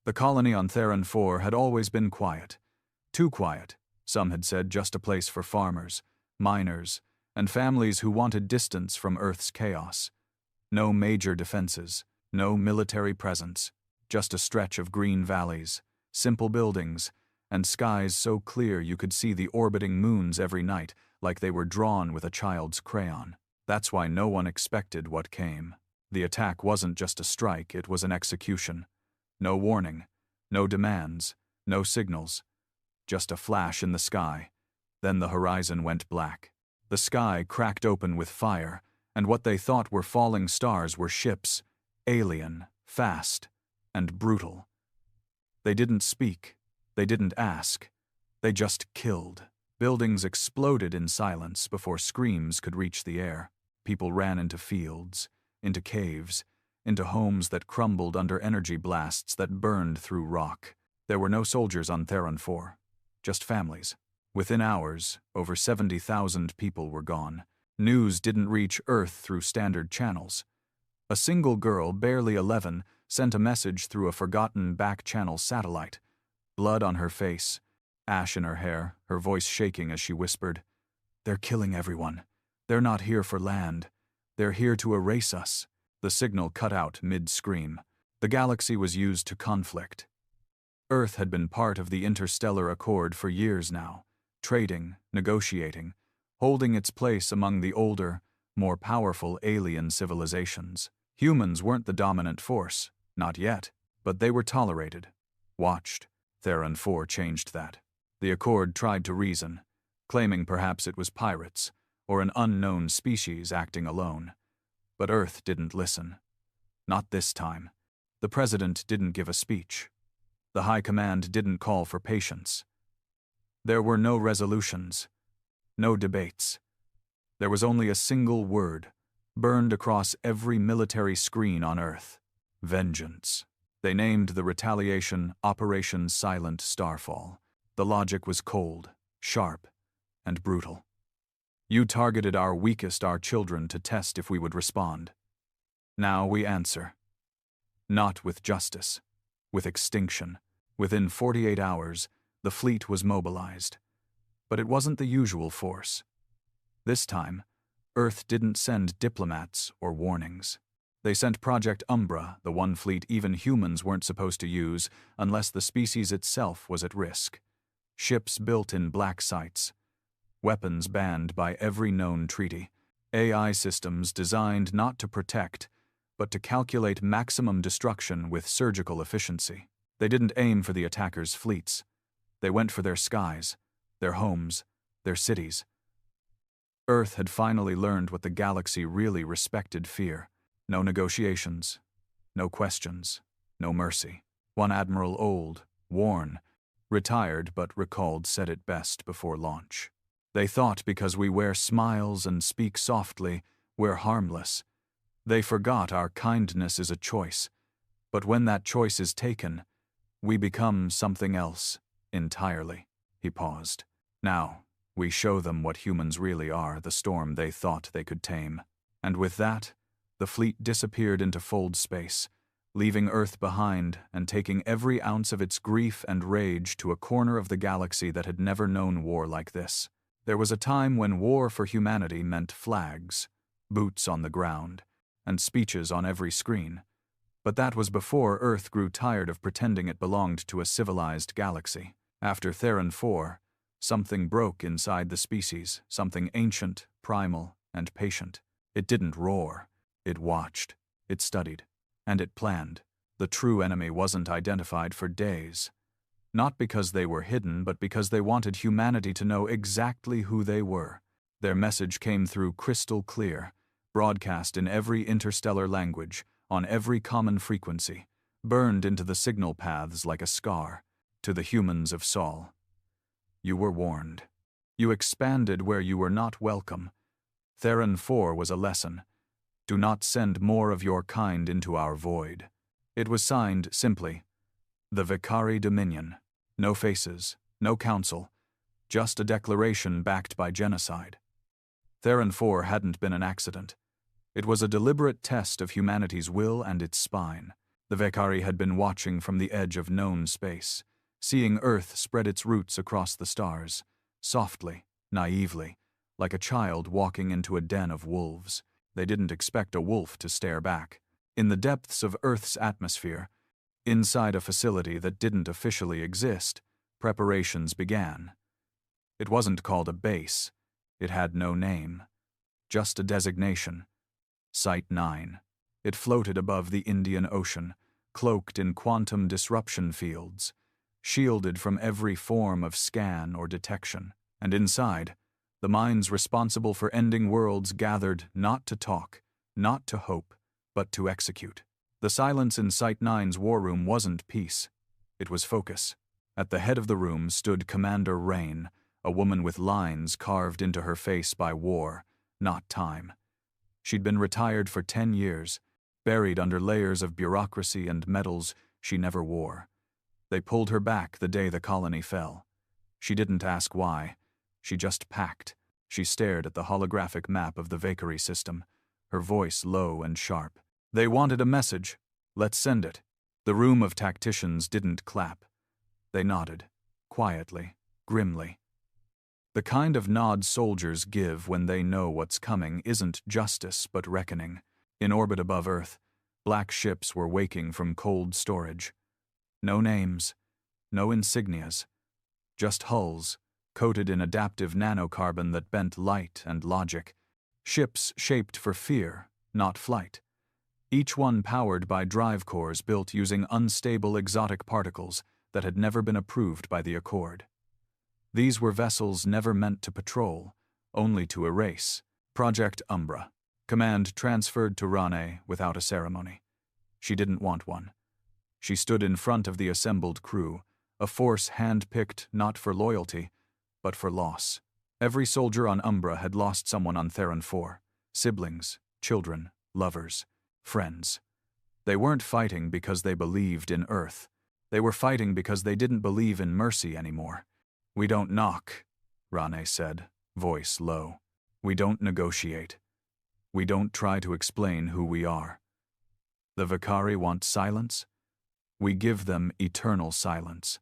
The colony on Theron 4 had always been quiet. Too quiet, some had said, just a place for farmers, miners, and families who wanted distance from Earth's chaos. No major defenses, no military presence, just a stretch of green valleys, simple buildings, and skies so clear you could see the orbiting moons every night like they were drawn with a child's crayon. That's why no one expected what came. The attack wasn't just a strike, it was an execution. No warning, no demands, no signals. Just a flash in the sky. Then the horizon went black. The sky cracked open with fire, and what they thought were falling stars were ships, alien, fast, and brutal. They didn't speak. They didn't ask. They just killed. Buildings exploded in silence before screams could reach the air. People ran into fields, into caves, into homes that crumbled under energy blasts that burned through rock. There were no soldiers on Theron 4, just families. Within hours, over 70,000 people were gone. News didn't reach Earth through standard channels. A single girl, barely 11, sent a message through a forgotten back-channel satellite. Blood on her face, ash in her hair, her voice shaking as she whispered, "They're killing everyone. They're not here for land. They're here to erase us." The signal cut out mid-scream. The galaxy was used to conflict. Earth had been part of the interstellar accord for years now, trading, negotiating, holding its place among the older, more powerful alien civilizations. Humans weren't the dominant force, not yet, but they were tolerated, watched. Theron 4 changed that. The Accord tried to reason, claiming perhaps it was pirates, or an unknown species acting alone. But Earth didn't listen. Not this time. The President didn't give a speech. The High Command didn't call for patience. There were no resolutions, no debates. There was only a single word, burned across every military screen on Earth: vengeance. They named the retaliation Operation Silent Starfall. The logic was cold, sharp, and brutal. You targeted our weakest, our children, to test if we would respond. Now we answer. Not with justice, with extinction. Within 48 hours, the fleet was mobilized. But it wasn't the usual force. This time, Earth didn't send diplomats or warnings. They sent Project Umbra, the one fleet even humans weren't supposed to use unless the species itself was at risk. Ships built in black sites. Weapons banned by every known treaty. AI systems designed not to protect, but to calculate maximum destruction with surgical efficiency. They didn't aim for the attackers' fleets. They went for their skies, their homes, their cities. Earth had finally learned what the galaxy really respected: fear. No negotiations, no questions, no mercy. One admiral, old, worn, retired but recalled, said it best before launch. They thought because we wear smiles and speak softly, we're harmless. They forgot our kindness is a choice. But when that choice is taken, we become something else entirely. He paused. Now, we show them what humans really are, the storm they thought they could tame. And with that, the fleet disappeared into fold space, leaving Earth behind and taking every ounce of its grief and rage to a corner of the galaxy that had never known war like this. There was a time when war for humanity meant flags, boots on the ground, and speeches on every screen. But that was before Earth grew tired of pretending it belonged to a civilized galaxy. After Theron 4, something broke inside the species, something ancient, primal, and patient. It didn't roar. It watched. It studied. And it planned. The true enemy wasn't identified for days. Not because they were hidden, but because they wanted humanity to know exactly who they were. Their message came through crystal clear, broadcast in every interstellar language, on every common frequency, burned into the signal paths like a scar. To the humans of Sol, you were warned. You expanded where you were not welcome. Theron 4 was a lesson. Do not send more of your kind into our void. It was signed simply, the Vicari Dominion. No faces, no council, just a declaration backed by genocide. Theron 4 hadn't been an accident. It was a deliberate test of humanity's will and its spine. The Vakari had been watching from the edge of known space, seeing Earth spread its roots across the stars, softly, naively, like a child walking into a den of wolves. They didn't expect a wolf to stare back. In the depths of Earth's atmosphere, inside a facility that didn't officially exist, preparations began. It wasn't called a base. It had no name. Just a designation. Site 9. It floated above the Indian Ocean, cloaked in quantum disruption fields, shielded from every form of scan or detection. And inside, the minds responsible for ending worlds gathered not to talk, not to hope, but to execute. The silence in Site 9's war room wasn't peace. It was focus. At the head of the room stood Commander Rain, a woman with lines carved into her face by war, not time. She'd been retired for 10 years, buried under layers of bureaucracy and medals she never wore. They pulled her back the day the colony fell. She didn't ask why. She just packed. She stared at the holographic map of the Vakari system, her voice low and sharp. They wanted a message. Let's send it. The room of tacticians didn't clap. They nodded, quietly, grimly. The kind of nod soldiers give when they know what's coming isn't justice but reckoning. In orbit above Earth, black ships were waking from cold storage. No names, no insignias, just hulls, coated in adaptive nanocarbon that bent light and logic. Ships shaped for fear, not flight. Each one powered by drive cores built using unstable exotic particles that had never been approved by the Accord. These were vessels never meant to patrol, only to erase. Project Umbra. Command transferred to Rane without a ceremony. She didn't want one. She stood in front of the assembled crew, a force hand-picked not for loyalty, but for loss. Every soldier on Umbra had lost someone on Theron 4. Siblings, children, lovers, friends. They weren't fighting because they believed in Earth. They were fighting because they didn't believe in mercy anymore. We don't knock, Rane said, voice low. We don't negotiate. We don't try to explain who we are. The Vakari want silence? We give them eternal silence.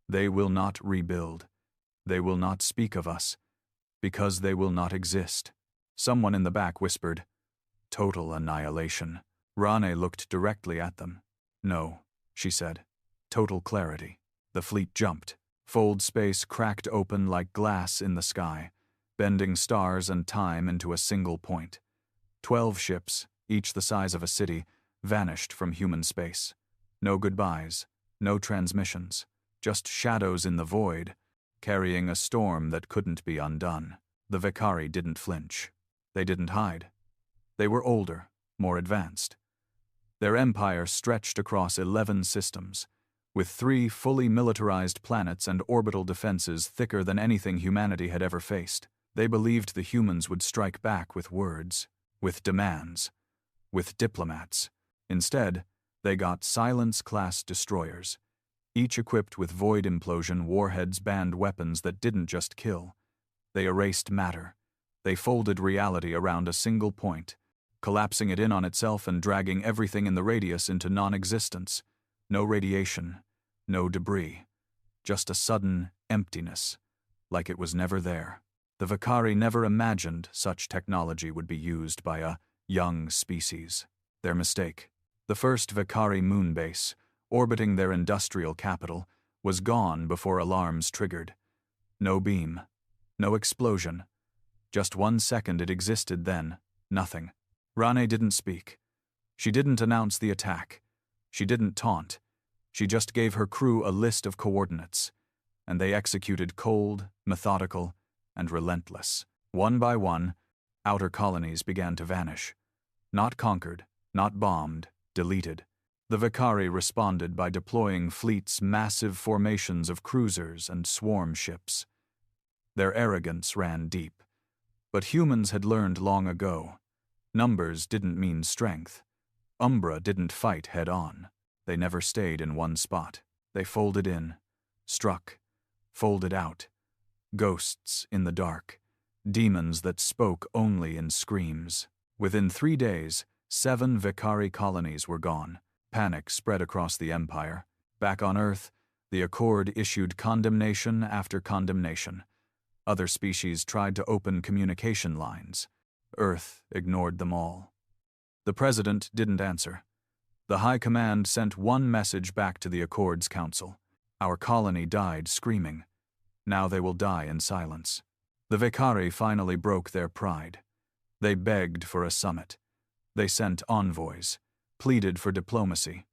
They will not rebuild. They will not speak of us, because they will not exist. Someone in the back whispered, total annihilation. Rane looked directly at them. No, she said. Total clarity. The fleet jumped. Fold space cracked open like glass in the sky, bending stars and time into a single point. 12 ships, each the size of a city, vanished from human space. No goodbyes, no transmissions, just shadows in the void, carrying a storm that couldn't be undone. The Vakari didn't flinch. They didn't hide. They were older, more advanced. Their empire stretched across 11 systems, with 3 fully militarized planets and orbital defenses thicker than anything humanity had ever faced. They believed the humans would strike back with words, with demands, with diplomats. Instead, they got Silence-class destroyers, each equipped with void implosion warheads banned weapons that didn't just kill. They erased matter. They folded reality around a single point, collapsing it in on itself and dragging everything in the radius into non-existence. No radiation, no debris, just a sudden emptiness, like it was never there. The Vakari never imagined such technology would be used by a young species. Their mistake. The first Vakari moon base, orbiting their industrial capital, was gone before alarms triggered. No beam, no explosion. Just 1 second it existed then, nothing. Rane didn't speak. She didn't announce the attack. She didn't taunt. She just gave her crew a list of coordinates, and they executed cold, methodical, and relentless. One by one, outer colonies began to vanish. Not conquered, not bombed, deleted. The Vakari responded by deploying fleets massive formations of cruisers and swarm ships. Their arrogance ran deep. But humans had learned long ago. Numbers didn't mean strength. Umbra didn't fight head-on. They never stayed in one spot. They folded in, struck, folded out. Ghosts in the dark. Demons that spoke only in screams. Within 3 days, 7 Vakari colonies were gone. Panic spread across the Empire. Back on Earth, the Accord issued condemnation after condemnation. Other species tried to open communication lines. Earth ignored them all. The President didn't answer. The High Command sent one message back to the Accord's Council. Our colony died screaming. Now they will die in silence. The Vakari finally broke their pride. They begged for a summit. They sent envoys, pleaded for diplomacy,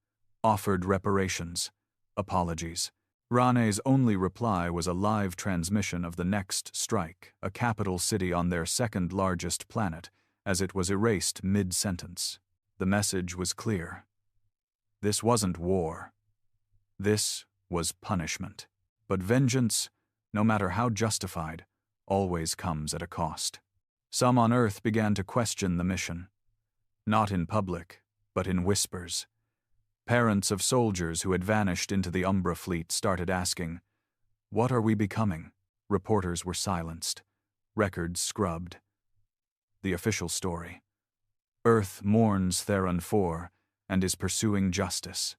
offered reparations, apologies. Rane's only reply was a live transmission of the next strike, a capital city on their second-largest planet, as it was erased mid-sentence. The message was clear. This wasn't war. This was punishment. But vengeance, no matter how justified, always comes at a cost. Some on Earth began to question the mission. Not in public, but in whispers. Parents of soldiers who had vanished into the Umbra fleet started asking, "What are we becoming?" Reporters were silenced. Records scrubbed. The official story. Earth mourns Theron 4 and is pursuing justice.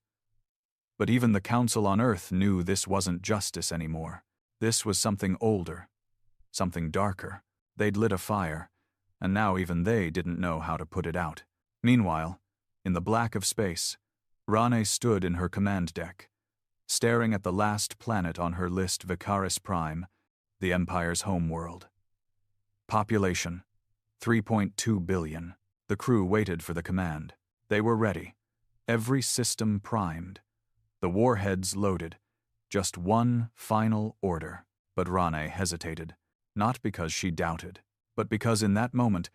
But even the Council on Earth knew this wasn't justice anymore. This was something older, something darker. They'd lit a fire, and now even they didn't know how to put it out. Meanwhile, in the black of space, Rane stood in her command deck, staring at the last planet on her list, Vicaris Prime, the Empire's homeworld. Population, 3.2 billion. The crew waited for the command. They were ready. Every system primed. The warheads loaded. Just one final order. But Rane hesitated, not because she doubted, but because in that moment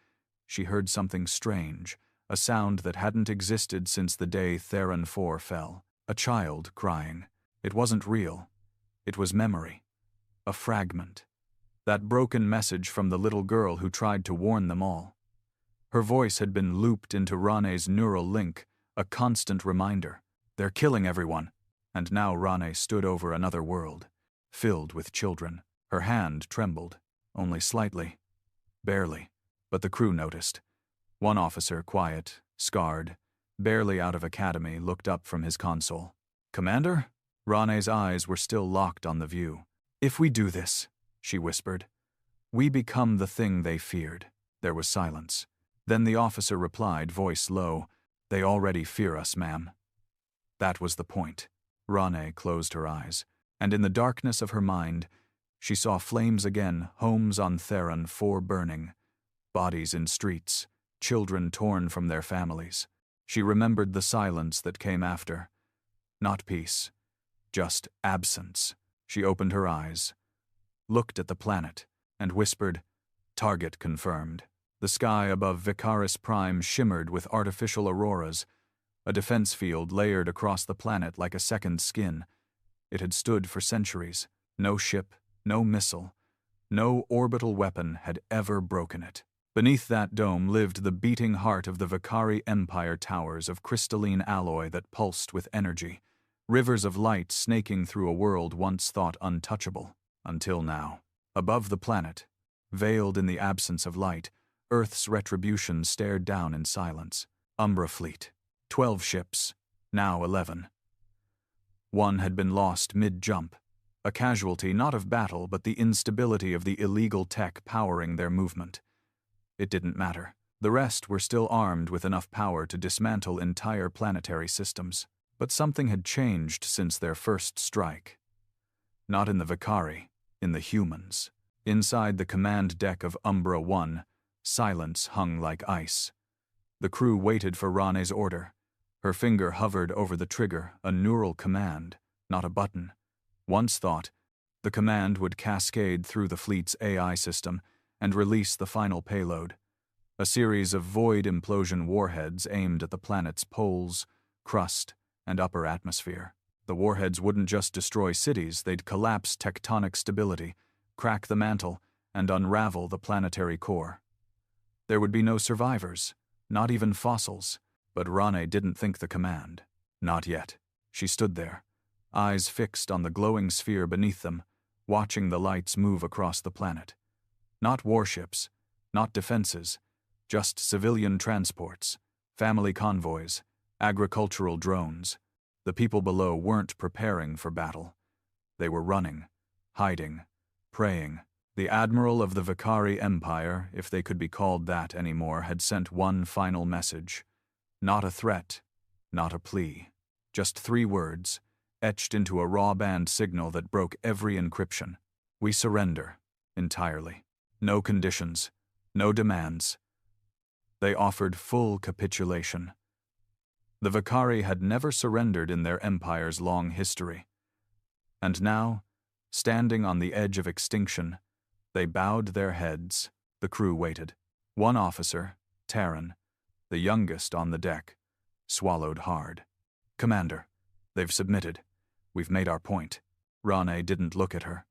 she heard something strange, a sound that hadn't existed since the day Theron 4 fell. A child crying. It wasn't real. It was memory. A fragment. That broken message from the little girl who tried to warn them all. Her voice had been looped into Rane's neural link, a constant reminder. They're killing everyone. And now Rane stood over another world, filled with children. Her hand trembled, only slightly. Barely. But the crew noticed. One officer, quiet, scarred, barely out of academy, looked up from his console. "Commander?" Rane's eyes were still locked on the view. "If we do this," she whispered, "we become the thing they feared." There was silence. Then the officer replied, voice low, "They already fear us, ma'am." That was the point. Rane closed her eyes, and in the darkness of her mind, she saw flames again, homes on Theron 4 burning, bodies in streets, children torn from their families. She remembered the silence that came after. Not peace, just absence. She opened her eyes, looked at the planet, and whispered, "Target confirmed." The sky above Vicaris Prime shimmered with artificial auroras, a defense field layered across the planet like a second skin. It had stood for centuries. No ship, no missile, no orbital weapon had ever broken it. Beneath that dome lived the beating heart of the Vakari Empire towers of crystalline alloy that pulsed with energy, rivers of light snaking through a world once thought untouchable. Until now. Above the planet, veiled in the absence of light, Earth's retribution stared down in silence. Umbra fleet. 12 ships, now 11. One had been lost mid-jump, a casualty not of battle but the instability of the illegal tech powering their movement. It didn't matter. The rest were still armed with enough power to dismantle entire planetary systems. But something had changed since their first strike. Not in the Vakari, in the humans. Inside the command deck of Umbra 1, silence hung like ice. The crew waited for Rane's order. Her finger hovered over the trigger, a neural command, not a button. Once thought, the command would cascade through the fleet's AI system and release the final payload, a series of void implosion warheads aimed at the planet's poles, crust, and upper atmosphere. The warheads wouldn't just destroy cities, they'd collapse tectonic stability, crack the mantle, and unravel the planetary core. There would be no survivors, not even fossils, but Rane didn't think the command. Not yet. She stood there, eyes fixed on the glowing sphere beneath them, watching the lights move across the planet. Not warships, not defenses, just civilian transports, family convoys, Agricultural drones. The people below weren't preparing for battle. They were running, hiding, praying. The admiral of the Vicari Empire, if they could be called that anymore, had sent one final message. Not a threat, not a plea. Just 3 words, etched into a raw band signal that broke every encryption. We surrender, entirely. No conditions, no demands. They offered full capitulation. The Vicari had never surrendered in their empire's long history. And now, standing on the edge of extinction, they bowed their heads. The crew waited. One officer, Terran, the youngest on the deck, swallowed hard. "Commander, they've submitted. We've made our point." Rane didn't look at her.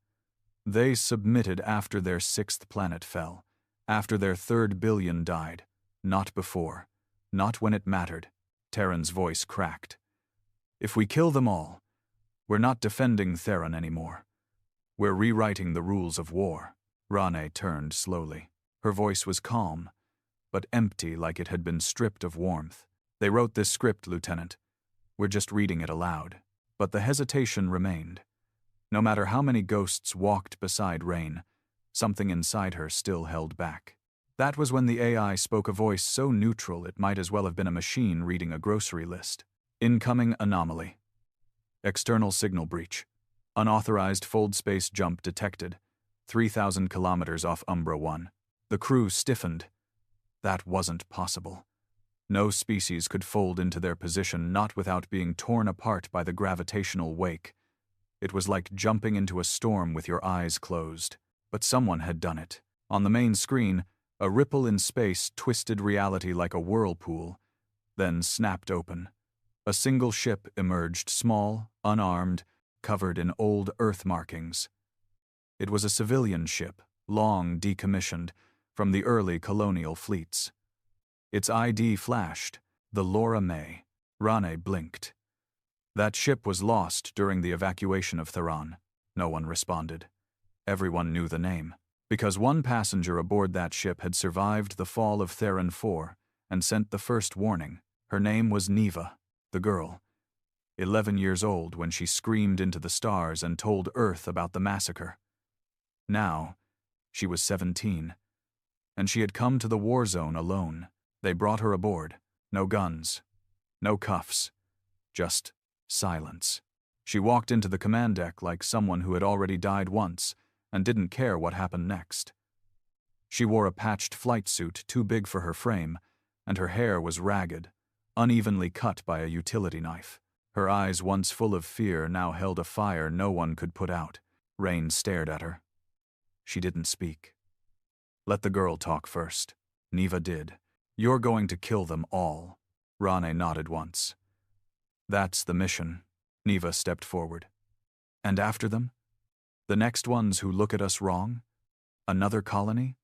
They submitted after their 6th planet fell, after their 3rd billion died. Not before. Not when it mattered. Terran's voice cracked. "If we kill them all, we're not defending Theron anymore. We're rewriting the rules of war." Rane turned slowly. Her voice was calm, but empty like it had been stripped of warmth. "They wrote this script, Lieutenant. We're just reading it aloud." But the hesitation remained. No matter how many ghosts walked beside Rain, something inside her still held back. That was when the AI spoke a voice so neutral it might as well have been a machine reading a grocery list. "Incoming anomaly. External signal breach. Unauthorized fold space jump detected. 3,000 kilometers off Umbra 1. The crew stiffened. That wasn't possible. No species could fold into their position, not without being torn apart by the gravitational wake. It was like jumping into a storm with your eyes closed. But someone had done it. On the main screen, a ripple in space twisted reality like a whirlpool, then snapped open. A single ship emerged, small, unarmed, covered in old Earth markings. It was a civilian ship, long decommissioned, from the early colonial fleets. Its ID flashed, the Laura May. Rane blinked. That ship was lost during the evacuation of Theron. No one responded. Everyone knew the name, because one passenger aboard that ship had survived the fall of Theron 4 and sent the first warning. Her name was Neva, the girl. 11 years old when she screamed into the stars and told Earth about the massacre. Now, she was 17, and she had come to the war zone alone. They brought her aboard. No guns, no cuffs, just silence. She walked into the command deck like someone who had already died once and didn't care what happened next. She wore a patched flight suit too big for her frame, and her hair was ragged, unevenly cut by a utility knife. Her eyes, once full of fear, now held a fire no one could put out. Rain stared at her. She didn't speak. "Let the girl talk first." Neva did. "You're going to kill them all." Rane nodded once. "That's the mission." Neva stepped forward. "And after them? The next ones who look at us wrong? Another colony?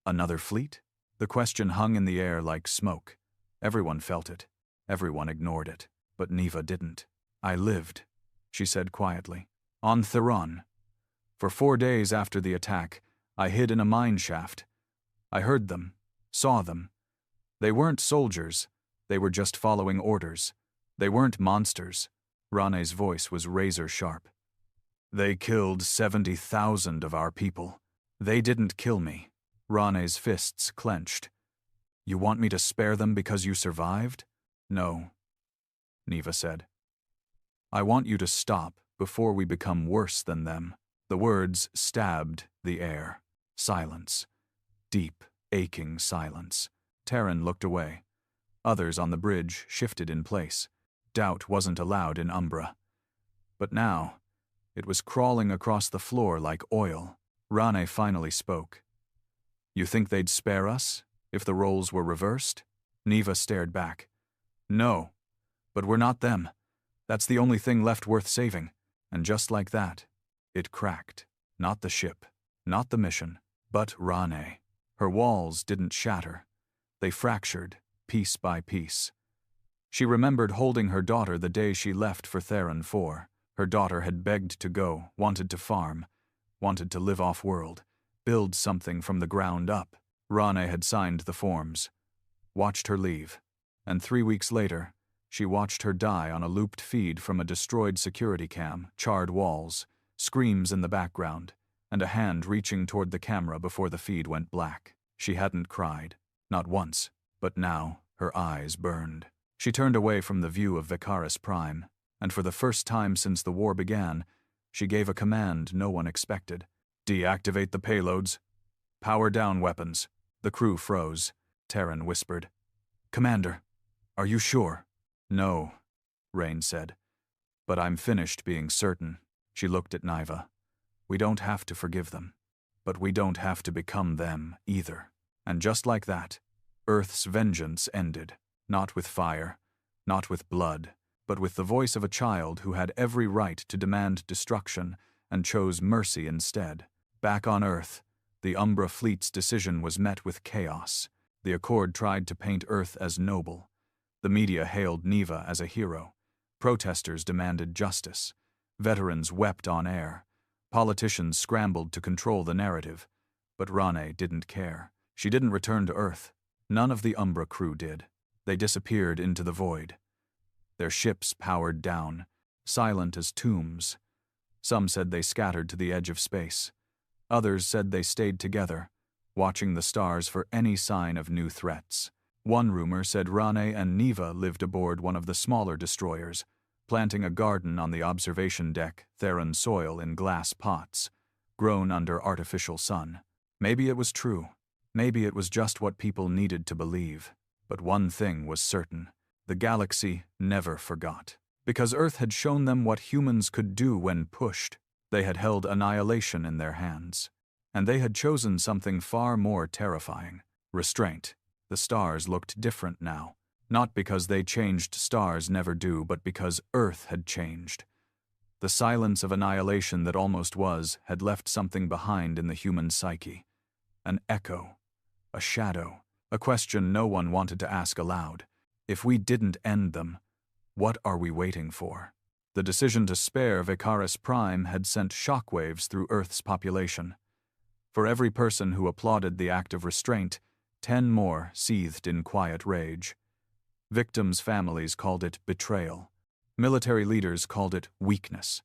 Another fleet?" The question hung in the air like smoke. Everyone felt it. Everyone ignored it. But Neva didn't. "I lived," she said quietly, "on Theron. For 4 days after the attack, I hid in a mine shaft. I heard them, saw them. They weren't soldiers. They were just following orders. They weren't monsters." Rane's voice was razor sharp. "They killed 70,000 of our people. They didn't kill me." Rane's fists clenched. "You want me to spare them because you survived?" "No," Neva said. "I want you to stop before we become worse than them." The words stabbed the air. Silence. Deep, aching silence. Terran looked away. Others on the bridge shifted in place. Doubt wasn't allowed in Umbra. But now, it was crawling across the floor like oil. Rane finally spoke. "You think they'd spare us, if the roles were reversed?" Neva stared back. "No, but we're not them. That's the only thing left worth saving." And just like that, it cracked. Not the ship, not the mission, but Rane. Her walls didn't shatter. They fractured, piece by piece. She remembered holding her daughter the day she left for Theron 4. Her daughter had begged to go, wanted to farm, wanted to live off-world, build something from the ground up. Rane had signed the forms, watched her leave, and 3 weeks later, She watched her die on a looped feed from a destroyed security cam, charred walls, screams in the background, and a hand reaching toward the camera before the feed went black. She hadn't cried, not once, but now her eyes burned. She turned away from the view of Vicaris Prime, and for the first time since the war began, she gave a command no one expected. "Deactivate the payloads. Power down weapons." The crew froze. Terran whispered, "Commander, are you sure?" "No," Rain said, "but I'm finished being certain." She looked at Niva. "We don't have to forgive them, but we don't have to become them either." And just like that, Earth's vengeance ended, not with fire, not with blood, but with the voice of a child who had every right to demand destruction and chose mercy instead. Back on Earth, the Umbra fleet's decision was met with chaos. The Accord tried to paint Earth as noble. The media hailed Neva as a hero. Protesters demanded justice. Veterans wept on air. Politicians scrambled to control the narrative. But Rane didn't care. She didn't return to Earth. None of the Umbra crew did. They disappeared into the void. Their ships powered down, silent as tombs. Some said they scattered to the edge of space. Others said they stayed together, watching the stars for any sign of new threats. One rumor said Rane and Neva lived aboard one of the smaller destroyers, planting a garden on the observation deck, Theron soil in glass pots, grown under artificial sun. Maybe it was true. Maybe it was just what people needed to believe. But one thing was certain. The galaxy never forgot. Because Earth had shown them what humans could do when pushed. They had held annihilation in their hands. And they had chosen something far more terrifying. Restraint. The stars looked different now. Not because they changed, stars never do, but because Earth had changed. The silence of annihilation that almost was had left something behind in the human psyche. An echo. A shadow. A question no one wanted to ask aloud. If we didn't end them, what are we waiting for? The decision to spare Vicaris Prime had sent shockwaves through Earth's population. For every person who applauded the act of restraint, 10 more seethed in quiet rage. Victims' families called it betrayal. Military leaders called it weakness.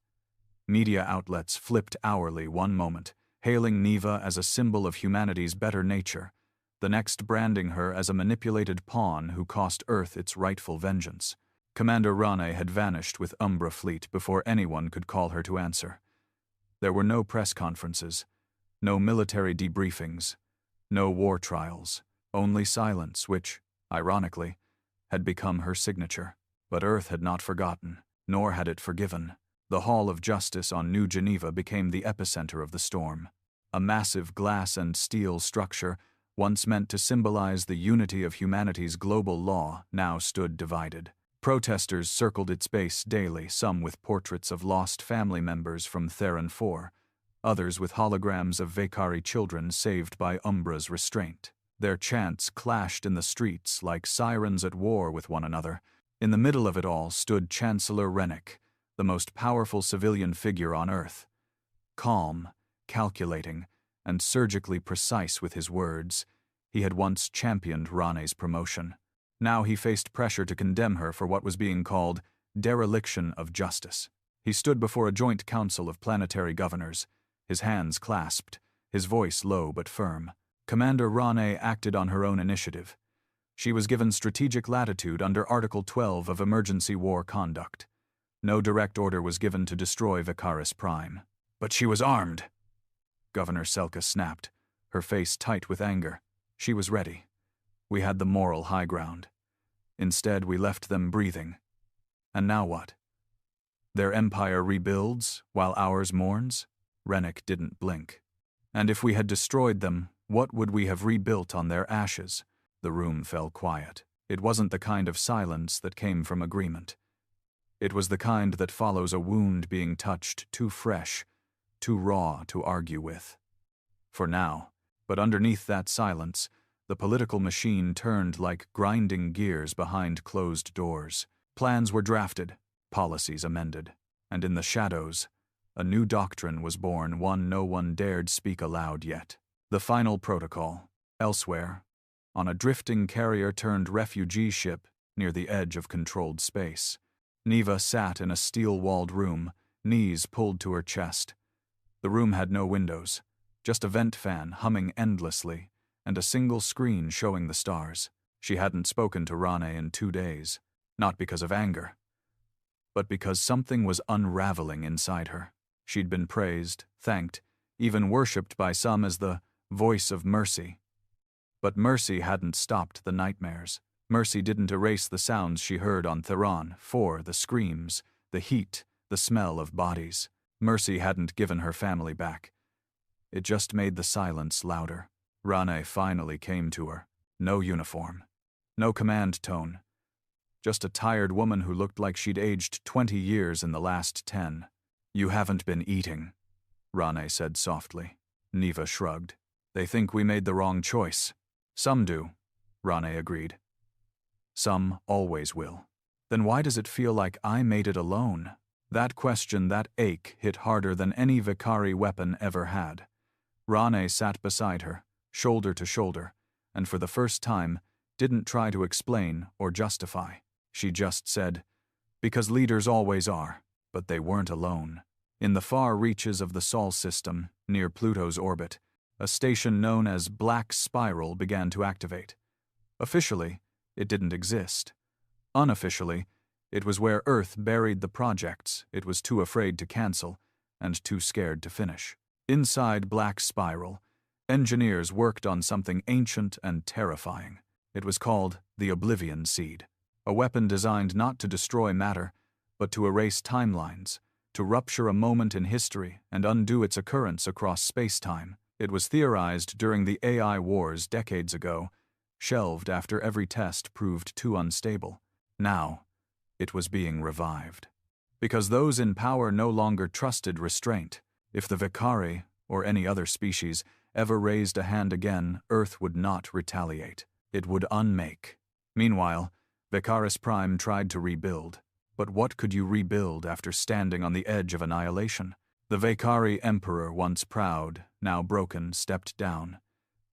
Media outlets flipped hourly one moment, hailing Neva as a symbol of humanity's better nature, the next branding her as a manipulated pawn who cost Earth its rightful vengeance. Commander Rane had vanished with Umbra fleet before anyone could call her to answer. There were no press conferences, no military debriefings, no war trials, only silence which, ironically, had become her signature. But Earth had not forgotten, nor had it forgiven. The Hall of Justice on New Geneva became the epicenter of the storm. A massive glass and steel structure, once meant to symbolize the unity of humanity's global law, now stood divided. Protesters circled its base daily, some with portraits of lost family members from Theron 4, others with holograms of Vakari children saved by Umbra's restraint. Their chants clashed in the streets like sirens at war with one another. In the middle of it all stood Chancellor Rennick, the most powerful civilian figure on Earth. Calm, calculating, and surgically precise with his words, he had once championed Rane's promotion. Now he faced pressure to condemn her for what was being called dereliction of justice. He stood before a joint council of planetary governors, his hands clasped, his voice low but firm. Commander Rane acted on her own initiative. She was given strategic latitude under Article 12 of Emergency War Conduct. No direct order was given to destroy Vicaris Prime. But she was armed. Governor Selka snapped, her face tight with anger. She was ready. We had the moral high ground. Instead, we left them breathing. And now what? Their empire rebuilds while ours mourns? Rennick didn't blink. And if we had destroyed them, what would we have rebuilt on their ashes? The room fell quiet. It wasn't the kind of silence that came from agreement. It was the kind that follows a wound being touched too fresh, too raw to argue with. For now, but underneath that silence, the political machine turned like grinding gears behind closed doors. Plans were drafted, policies amended, and in the shadows, a new doctrine was born, one no one dared speak aloud yet. The final protocol. Elsewhere, on a drifting carrier-turned-refugee ship, near the edge of controlled space. Neva sat in a steel-walled room, knees pulled to her chest. The room had no windows, just a vent fan humming endlessly, and a single screen showing the stars. She hadn't spoken to Rane in 2 days, not because of anger, but because something was unraveling inside her. She'd been praised, thanked, even worshipped by some as the voice of mercy. But mercy hadn't stopped the nightmares. Mercy didn't erase the sounds she heard on Theron, the screams, the heat, the smell of bodies. Mercy hadn't given her family back. It just made the silence louder. Rane finally came to her. No uniform. No command tone. Just a tired woman who looked like she'd aged 20 years in the last 10. "You haven't been eating," Rane said softly. Neva shrugged. "They think we made the wrong choice." "Some do," Rane agreed. "Some always will." "Then why does it feel like I made it alone?" That question, that ache, hit harder than any Vicari weapon ever had. Rane sat beside her, shoulder to shoulder, and for the first time, didn't try to explain or justify. She just said, "Because leaders always are," but they weren't alone. In the far reaches of the Sol system, near Pluto's orbit, a station known as Black Spiral began to activate. Officially, it didn't exist. Unofficially, it was where Earth buried the projects it was too afraid to cancel and too scared to finish. Inside Black Spiral, engineers worked on something ancient and terrifying. It was called the Oblivion Seed, a weapon designed not to destroy matter, but to erase timelines, to rupture a moment in history and undo its occurrence across space-time. It was theorized during the AI wars decades ago, shelved after every test proved too unstable. Now, it was being revived. Because those in power no longer trusted restraint. If the Vicari, or any other species, ever raised a hand again, Earth would not retaliate. It would unmake. Meanwhile, Vicaris Prime tried to rebuild. But what could you rebuild after standing on the edge of annihilation? The Vicari Emperor, once proud, now broken, stepped down.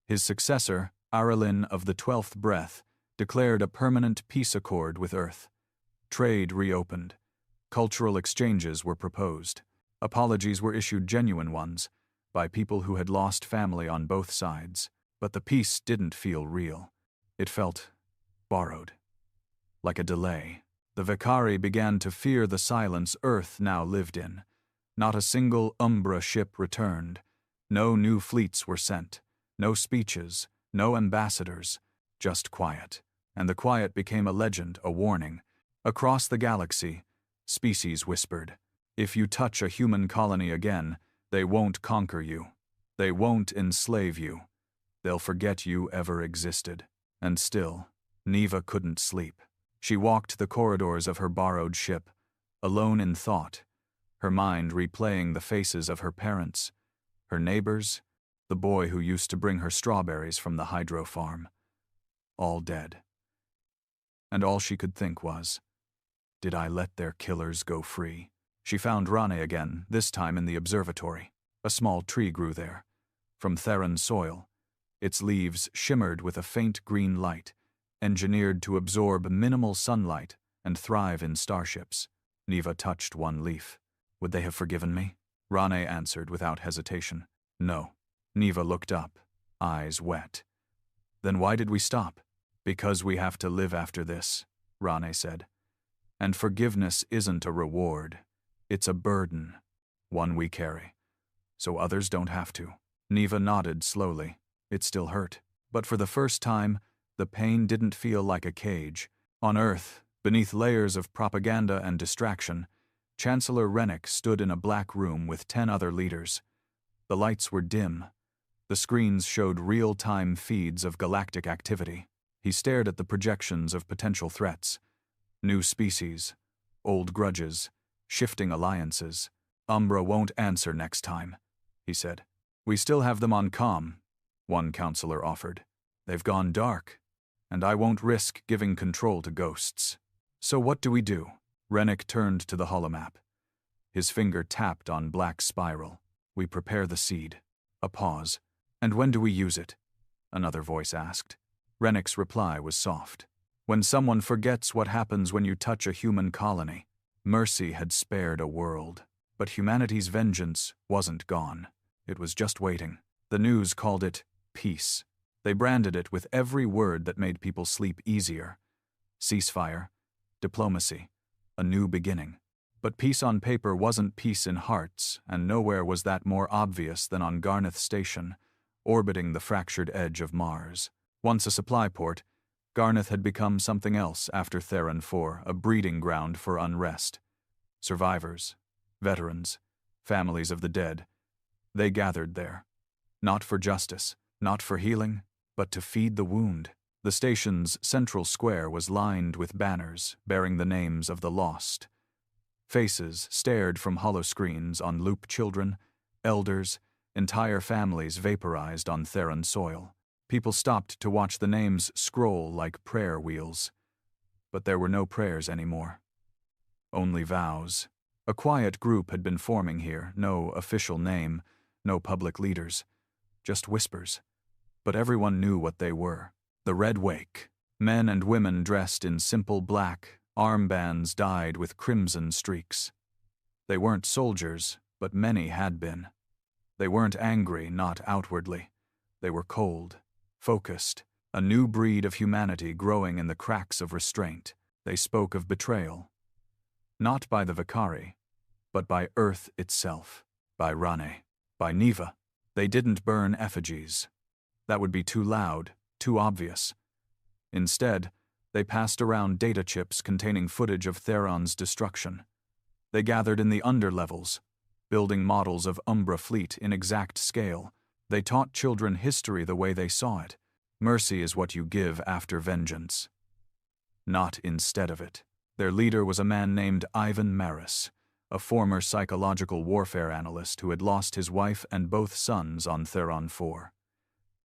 His successor, Aralyn of the 12th Breath, declared a permanent peace accord with Earth. Trade reopened. Cultural exchanges were proposed. Apologies were issued, genuine ones, by people who had lost family on both sides. But the peace didn't feel real. It felt borrowed. Like a delay. The Vicari began to fear the silence Earth now lived in. Not a single Umbra ship returned. No new fleets were sent. No speeches. No ambassadors. Just quiet. And the quiet became a legend, a warning. Across the galaxy, species whispered, "If you touch a human colony again, they won't conquer you. They won't enslave you. They'll forget you ever existed." And still, Neva couldn't sleep. She walked the corridors of her borrowed ship, alone in thought, her mind replaying the faces of her parents, her neighbors, the boy who used to bring her strawberries from the hydro farm. All dead. And all she could think was, did I let their killers go free? She found Rane again, this time in the observatory. A small tree grew there, from Theron soil. Its leaves shimmered with a faint green light, engineered to absorb minimal sunlight and thrive in starships. Neva touched one leaf. Would they have forgiven me? Rane answered without hesitation. No. Neva looked up, eyes wet. Then why did we stop? Because we have to live after this, Rane said. And forgiveness isn't a reward. It's a burden, one we carry. So others don't have to. Neva nodded slowly. It still hurt. But for the first time, the pain didn't feel like a cage. On Earth, beneath layers of propaganda and distraction, Chancellor Rennick stood in a black room with 10 other leaders. The lights were dim. The screens showed real-time feeds of galactic activity. He stared at the projections of potential threats. New species, old grudges, shifting alliances. Umbra won't answer next time, he said. We still have them on comm, one counselor offered. They've gone dark, and I won't risk giving control to ghosts. So what do we do? Rennick turned to the holomap. His finger tapped on Black Spiral. We prepare the seed. A pause. And when do we use it? Another voice asked. Rennick's reply was soft. When someone forgets what happens when you touch a human colony. Mercy had spared a world. But humanity's vengeance wasn't gone. It was just waiting. The news called it peace. They branded it with every word that made people sleep easier. Ceasefire, diplomacy, a new beginning. But peace on paper wasn't peace in hearts, and nowhere was that more obvious than on Garneth Station, orbiting the fractured edge of Mars. Once a supply port, Garneth had become something else after Theron 4, a breeding ground for unrest. Survivors, veterans, families of the dead, they gathered there. Not for justice, not for healing, but to feed the wound. The station's central square was lined with banners bearing the names of the lost. Faces stared from hollow screens on loop children, elders, entire families vaporized on Theron soil. People stopped to watch the names scroll like prayer wheels. But there were no prayers anymore. Only vows. A quiet group had been forming here, no official name, no public leaders, just whispers. But everyone knew what they were. The Red Wake. Men and women dressed in simple black, armbands dyed with crimson streaks. They weren't soldiers, but many had been. They weren't angry, not outwardly. They were cold, focused, a new breed of humanity growing in the cracks of restraint. They spoke of betrayal. Not by the Vicari, but by Earth itself, by Rane, by Neva. They didn't burn effigies. That would be too loud, too obvious. Instead, they passed around data chips containing footage of Theron's destruction. They gathered in the underlevels, building models of Umbra fleet in exact scale. They taught children history the way they saw it. Mercy is what you give after vengeance, not instead of it. Their leader was a man named Ivan Maris, a former psychological warfare analyst who had lost his wife and both sons on Theron 4.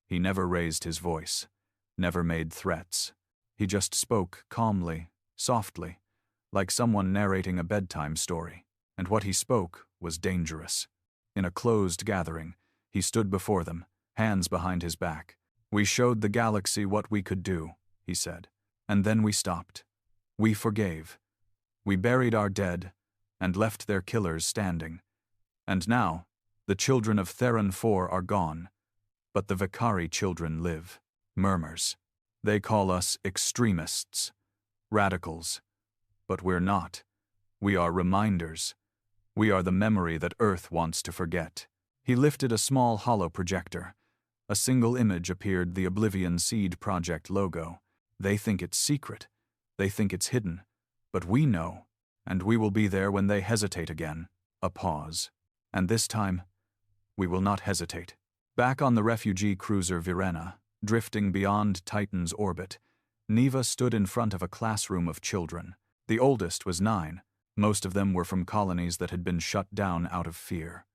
He never raised his voice, never made threats. He just spoke calmly, softly, like someone narrating a bedtime story. And what he spoke was dangerous. In a closed gathering, he stood before them, hands behind his back. "We showed the galaxy what we could do," he said. "And then we stopped. We forgave. We buried our dead and left their killers standing. And now, the children of Theron 4 are gone, but the Vicari children live." Murmurs. "They call us extremists, radicals. But we're not. We are reminders. We are the memory that Earth wants to forget." He lifted a small hollow projector. A single image appeared, the Oblivion Seed Project logo. "They think it's secret. They think it's hidden. But we know, and we will be there when they hesitate again." A pause. "And this time, we will not hesitate." Back on the refugee cruiser Virena, drifting beyond Titan's orbit, Neva stood in front of a classroom of children. The oldest was 9. Most of them were from colonies that had been shut down out of fear.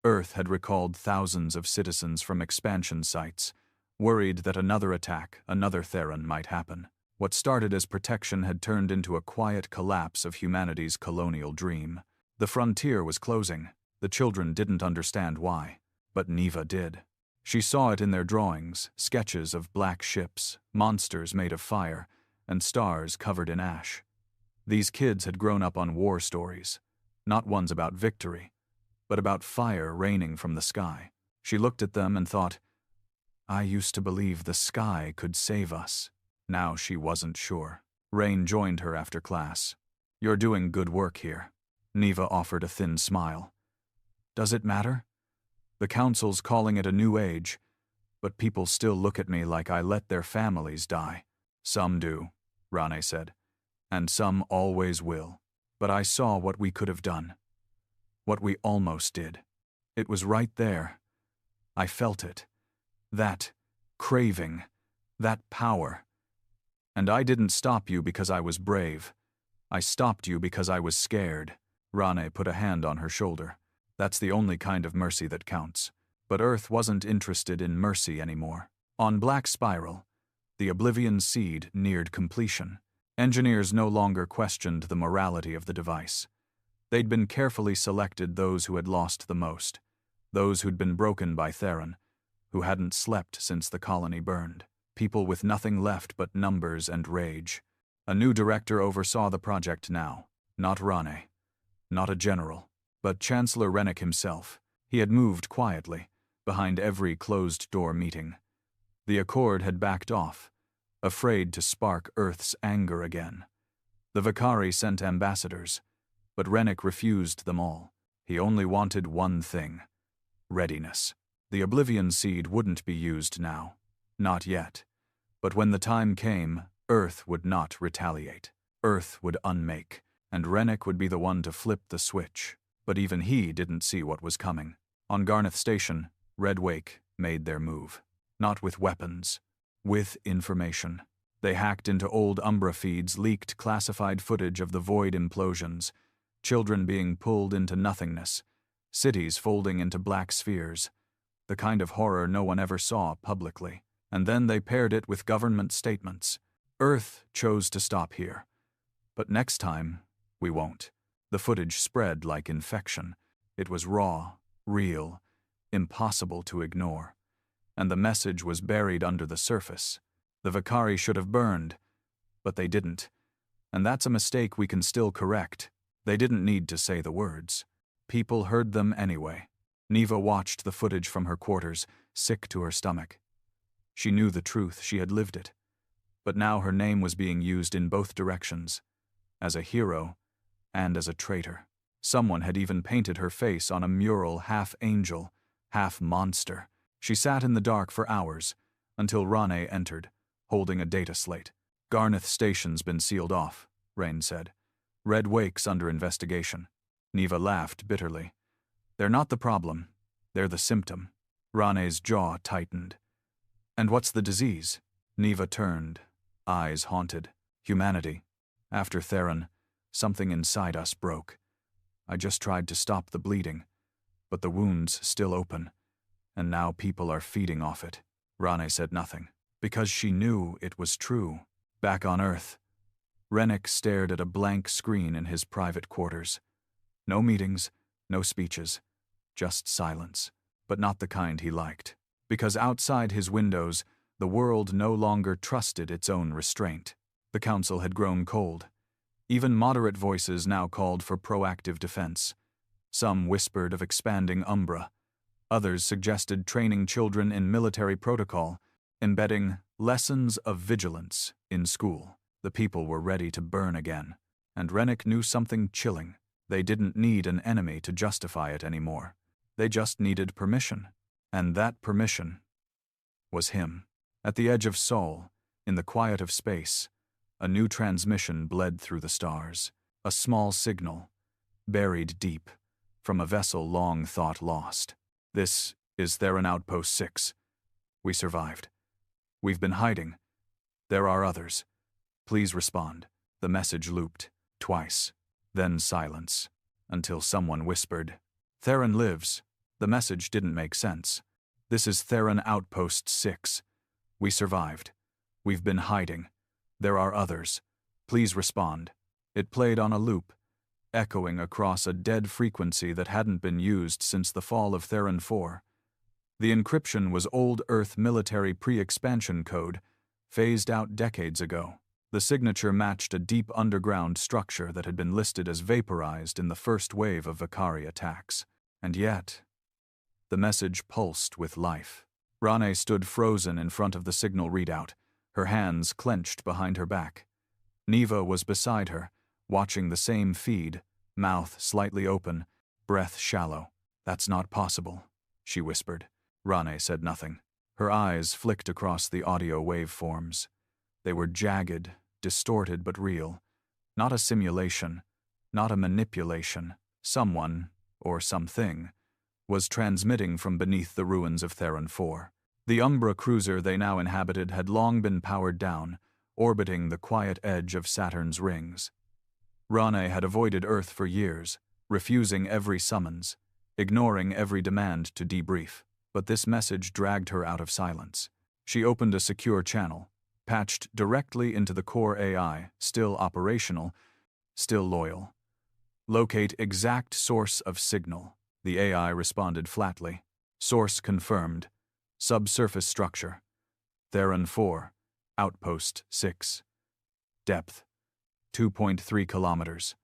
Earth had recalled thousands of citizens from expansion sites, worried that another attack, another Theron, might happen. What started as protection had turned into a quiet collapse of humanity's colonial dream. The frontier was closing. The children didn't understand why, but Neva did. She saw it in their drawings, sketches of black ships, monsters made of fire, and stars covered in ash. These kids had grown up on war stories, not ones about victory, but about fire raining from the sky. She looked at them and thought, "I used to believe the sky could save us." Now she wasn't sure. Rain joined her after class. "You're doing good work here." Neva offered a thin smile. "Does it matter? The council's calling it a new age, but people still look at me like I let their families die." "Some do," Rane said, "and some always will. But I saw what we could have done. What we almost did. It was right there. I felt it. That craving. That power. And I didn't stop you because I was brave. I stopped you because I was scared." Rane put a hand on her shoulder. "That's the only kind of mercy that counts." But Earth wasn't interested in mercy anymore. On Black Spiral, the Oblivion Seed neared completion. Engineers no longer questioned the morality of the device. They'd been carefully selected those who had lost the most, those who'd been broken by Theron, who hadn't slept since the colony burned. people with nothing left but numbers and rage. A new director oversaw the project now. Not Rane, not a general, but Chancellor Rennick himself. He had moved quietly, behind every closed-door meeting. The Accord had backed off, afraid to spark Earth's anger again. The Vicari sent ambassadors, but Rennick refused them all. He only wanted one thing: readiness. The Oblivion Seed wouldn't be used now. Not yet. But when the time came, Earth would not retaliate. Earth would unmake, and Rennick would be the one to flip the switch. But even he didn't see what was coming. On Garneth Station, Red Wake made their move. Not with weapons, with information. They hacked into old Umbra feeds, leaked classified footage of the void implosions, children being pulled into nothingness, cities folding into black spheres, the kind of horror no one ever saw publicly. And then they paired it with government statements. Earth chose to stop here. But next time, we won't. The footage spread like infection. It was raw, real, impossible to ignore. And the message was buried under the surface. The Vicari should have burned, but they didn't. And that's a mistake we can still correct. They didn't need to say the words. People heard them anyway. Neva watched the footage from her quarters, sick to her stomach. She knew the truth, she had lived it. But now her name was being used in both directions, as a hero and as a traitor. Someone had even painted her face on a mural, half angel, half monster. She sat in the dark for hours, until Rane entered, holding a data slate. Garneth Station's been sealed off, Rain said. Red Wake's under investigation. Neva laughed bitterly. They're not the problem. They're the symptom. Rane's jaw tightened. And what's the disease? Neva turned, eyes haunted. Humanity. After Theron, something inside us broke. I just tried to stop the bleeding, but the wound's still open, and now people are feeding off it. Rane said nothing, because she knew it was true. Back on Earth, Rennick stared at a blank screen in his private quarters. No meetings, no speeches, just silence, but not the kind he liked. Because outside his windows, the world no longer trusted its own restraint. The council had grown cold. Even moderate voices now called for proactive defense. Some whispered of expanding Umbra. Others suggested training children in military protocol, embedding lessons of vigilance in school. The people were ready to burn again, and Rennick knew something chilling. They didn't need an enemy to justify it anymore. They just needed permission, and that permission was him. At the edge of Sol, in the quiet of space, a new transmission bled through the stars. A small signal, buried deep, from a vessel long thought lost. This is Theron Outpost 6. We survived. We've been hiding. There are others. Please respond. The message looped, twice. Then silence, until someone whispered, Theron lives. The message didn't make sense. This is Theron Outpost 6. We survived. We've been hiding. There are others. Please respond. It played on a loop, echoing across a dead frequency that hadn't been used since the fall of Theron 4. The encryption was old Earth military pre-expansion code, phased out decades ago. The signature matched a deep underground structure that had been listed as vaporized in the first wave of Vicari attacks. And yet, the message pulsed with life. Rane stood frozen in front of the signal readout, her hands clenched behind her back. Neva was beside her, watching the same feed, mouth slightly open, breath shallow. That's not possible, she whispered. Rane said nothing. Her eyes flicked across the audio waveforms. They were jagged, distorted but real. Not a simulation, not a manipulation. Someone, or something, was transmitting from beneath the ruins of Theron 4. The Umbra cruiser they now inhabited had long been powered down, orbiting the quiet edge of Saturn's rings. Rane had avoided Earth for years, refusing every summons, ignoring every demand to debrief. But this message dragged her out of silence. She opened a secure channel, patched directly into the core AI, still operational, still loyal. Locate exact source of signal. The AI responded flatly. Source confirmed. Subsurface structure. Theron 4, Outpost 6. Depth, 2.3 kilometers.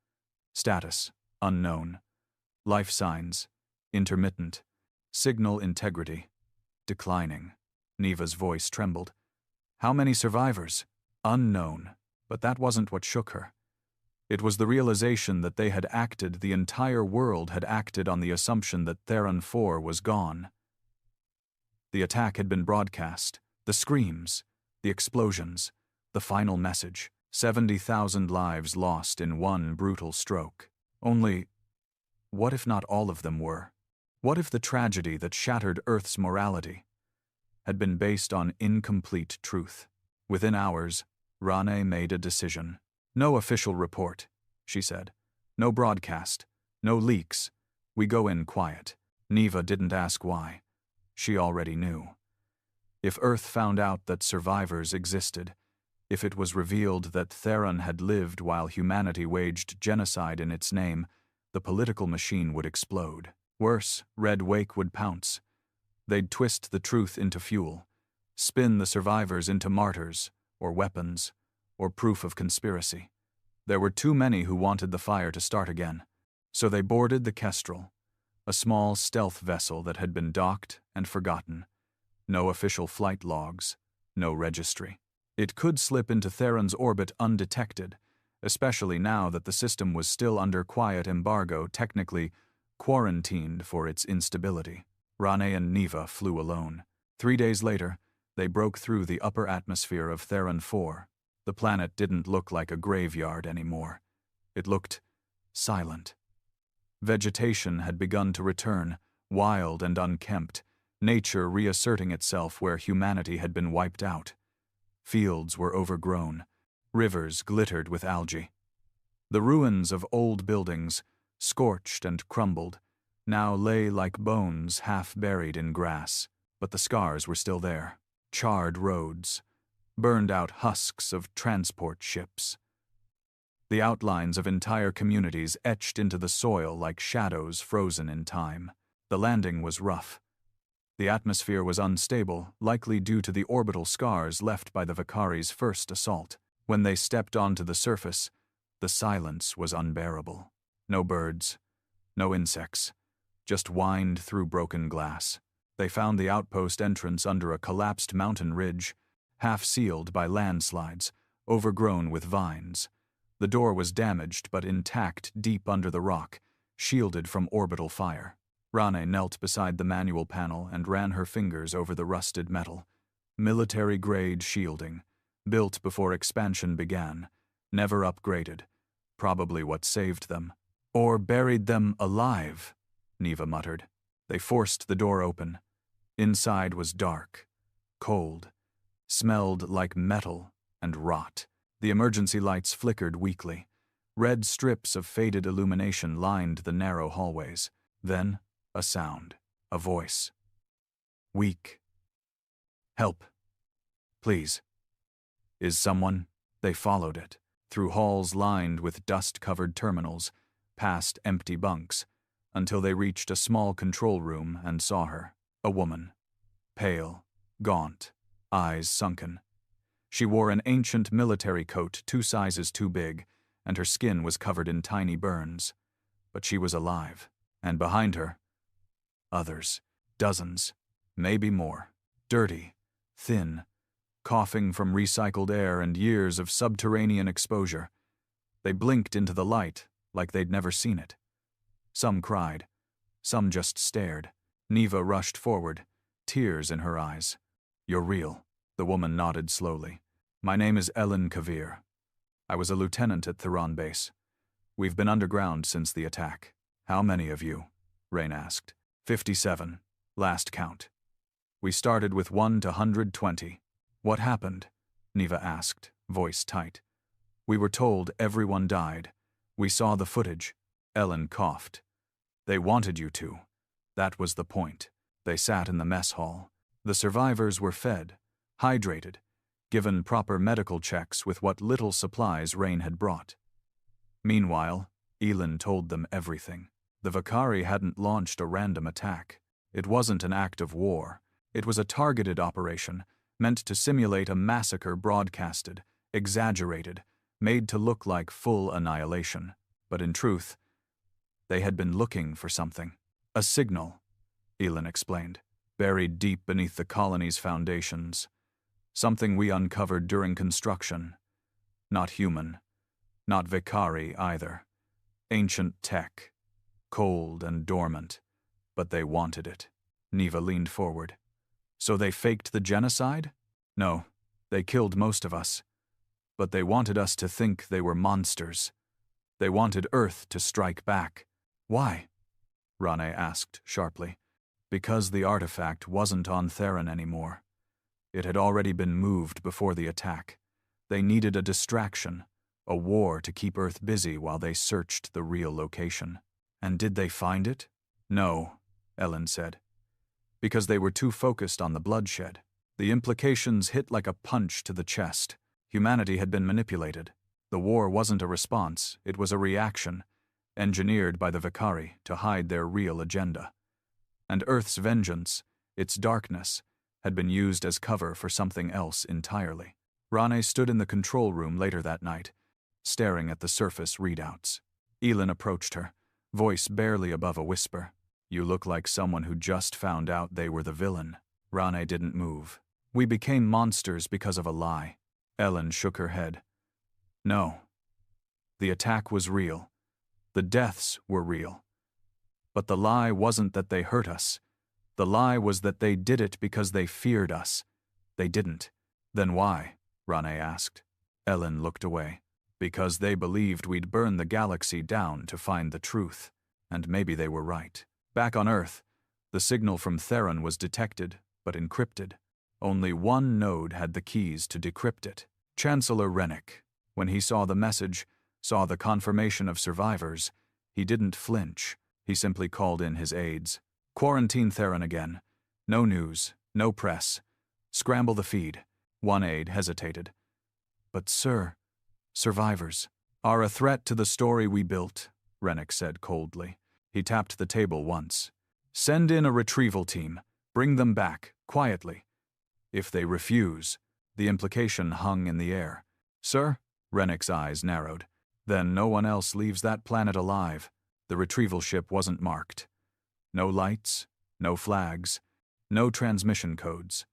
Status, unknown. Life signs, intermittent. Signal integrity, declining. Neva's voice trembled. How many survivors? Unknown. But that wasn't what shook her. It was the realization that the entire world had acted on the assumption that Theron 4 was gone. The attack had been broadcast. The screams, the explosions, the final message. 70,000 lives lost in one brutal stroke. Only, what if not all of them were? What if the tragedy that shattered Earth's morality had been based on incomplete truth? Within hours, Rane made a decision. No official report, she said. No broadcast. No leaks. We go in quiet. Neva didn't ask why. She already knew. If Earth found out that survivors existed, if it was revealed that Theron had lived while humanity waged genocide in its name, the political machine would explode. Worse, Red Wake would pounce. They'd twist the truth into fuel, spin the survivors into martyrs, or weapons, or proof of conspiracy. There were too many who wanted the fire to start again. So they boarded the Kestrel, a small stealth vessel that had been docked and forgotten. No official flight logs, no registry. It could slip into Theron's orbit undetected, especially now that the system was still under quiet embargo, technically quarantined for its instability. Rane and Neva flew alone. 3 days later, they broke through the upper atmosphere of Theron 4. The planet didn't look like a graveyard anymore. It looked silent. Vegetation had begun to return, wild and unkempt, nature reasserting itself where humanity had been wiped out. Fields were overgrown. Rivers glittered with algae. The ruins of old buildings, scorched and crumbled, now lay like bones half buried in grass, but the scars were still there. Charred roads, burned-out husks of transport ships. The outlines of entire communities etched into the soil like shadows frozen in time. The landing was rough. The atmosphere was unstable, likely due to the orbital scars left by the Vakari's first assault. When they stepped onto the surface, the silence was unbearable. No birds, no insects, just whined through broken glass. They found the outpost entrance under a collapsed mountain ridge, half-sealed by landslides, overgrown with vines. The door was damaged but intact deep under the rock, shielded from orbital fire. Rane knelt beside the manual panel and ran her fingers over the rusted metal. Military-grade shielding, built before expansion began, never upgraded, probably what saved them. Or buried them alive, Neva muttered. They forced the door open. Inside was dark, cold, smelled like metal and rot. The emergency lights flickered weakly. Red strips of faded illumination lined the narrow hallways. Then, a sound, a voice. Weak. Help. Please. Is someone? They followed it, through halls lined with dust-covered terminals, past empty bunks, until they reached a small control room and saw her, a woman. Pale, gaunt, eyes sunken. She wore an ancient military coat 2 sizes too big, and her skin was covered in tiny burns. But she was alive, and behind her, others, dozens, maybe more, dirty, thin, coughing from recycled air and years of subterranean exposure. They blinked into the light like they'd never seen it. Some cried, some just stared. Neva rushed forward, tears in her eyes. You're real, the woman nodded slowly. My name is Ellen Kavir. I was a lieutenant at Theron Base. We've been underground since the attack. How many of you? Rain asked. 57, last count. We started with 1 to 120. What happened? Neva asked, voice tight. We were told everyone died. We saw the footage. Ellen coughed. They wanted you to. That was the point. They sat in the mess hall. The survivors were fed, hydrated, given proper medical checks with what little supplies Rain had brought. Meanwhile, Elin told them everything. The Vakari hadn't launched a random attack. It wasn't an act of war. It was a targeted operation, meant to simulate a massacre broadcasted, exaggerated, made to look like full annihilation. But in truth, they had been looking for something. A signal, Elin explained, buried deep beneath the colony's foundations. Something we uncovered during construction. Not human. Not Vicari either. Ancient tech. Cold and dormant. But they wanted it. Neva leaned forward. So they faked the genocide? No, they killed most of us. But they wanted us to think they were monsters. They wanted Earth to strike back. Why? Rane asked sharply. Because the artifact wasn't on Theron anymore. It had already been moved before the attack. They needed a distraction, a war to keep Earth busy while they searched the real location. And did they find it? No, Ellen said. Because they were too focused on the bloodshed. The implications hit like a punch to the chest. Humanity had been manipulated. The war wasn't a response, it was a reaction, engineered by the Vicari to hide their real agenda. And Earth's vengeance, its darkness, had been used as cover for something else entirely. Rane stood in the control room later that night, staring at the surface readouts. Elin approached her, voice barely above a whisper. You look like someone who just found out they were the villain. Rane didn't move. We became monsters because of a lie. Ellen shook her head. No. The attack was real. The deaths were real. But the lie wasn't that they hurt us. The lie was that they did it because they feared us. They didn't. Then why? Rane asked. Ellen looked away. Because they believed we'd burn the galaxy down to find the truth. And maybe they were right. Back on Earth, the signal from Theron was detected, but encrypted. Only one node had the keys to decrypt it. Chancellor Rennick. When he saw the message, saw the confirmation of survivors, he didn't flinch. He simply called in his aides. Quarantine Theron again. No news, no press. Scramble the feed. One aide hesitated. But sir, survivors are a threat to the story we built, Rennick said coldly. He tapped the table once. Send in a retrieval team. Bring them back, quietly. If they refuse, the implication hung in the air. Sir? Rennick's eyes narrowed. Then no one else leaves that planet alive. The retrieval ship wasn't marked. No lights, no flags, no transmission codes.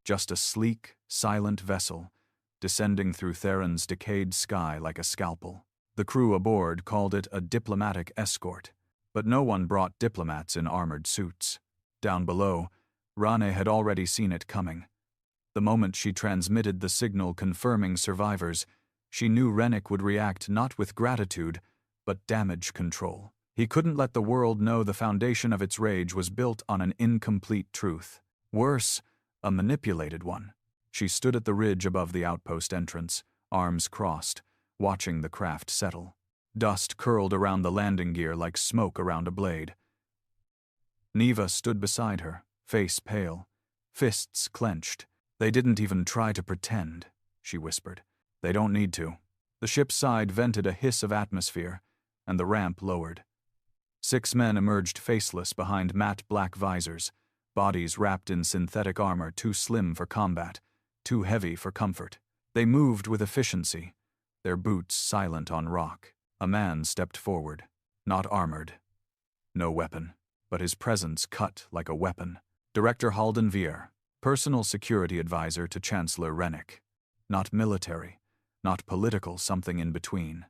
Just a sleek, silent vessel, descending through Theron's decayed sky like a scalpel. The crew aboard called it a diplomatic escort. But no one brought diplomats in armored suits. Down below, Rane had already seen it coming. The moment she transmitted the signal confirming survivors, she knew Rennick would react not with gratitude, but damage control. He couldn't let the world know the foundation of its rage was built on an incomplete truth. Worse, a manipulated one. She stood at the ridge above the outpost entrance, arms crossed, watching the craft settle. Dust curled around the landing gear like smoke around a blade. Neva stood beside her, face pale, fists clenched. They didn't even try to pretend, she whispered. They don't need to. The ship's side vented a hiss of atmosphere, and the ramp lowered. 6 men emerged faceless behind matte black visors, bodies wrapped in synthetic armor too slim for combat, too heavy for comfort. They moved with efficiency, their boots silent on rock. A man stepped forward, not armored. No weapon, but his presence cut like a weapon. Director Halden Vier, personal security advisor to Chancellor Rennick. Not military, not political, something in between.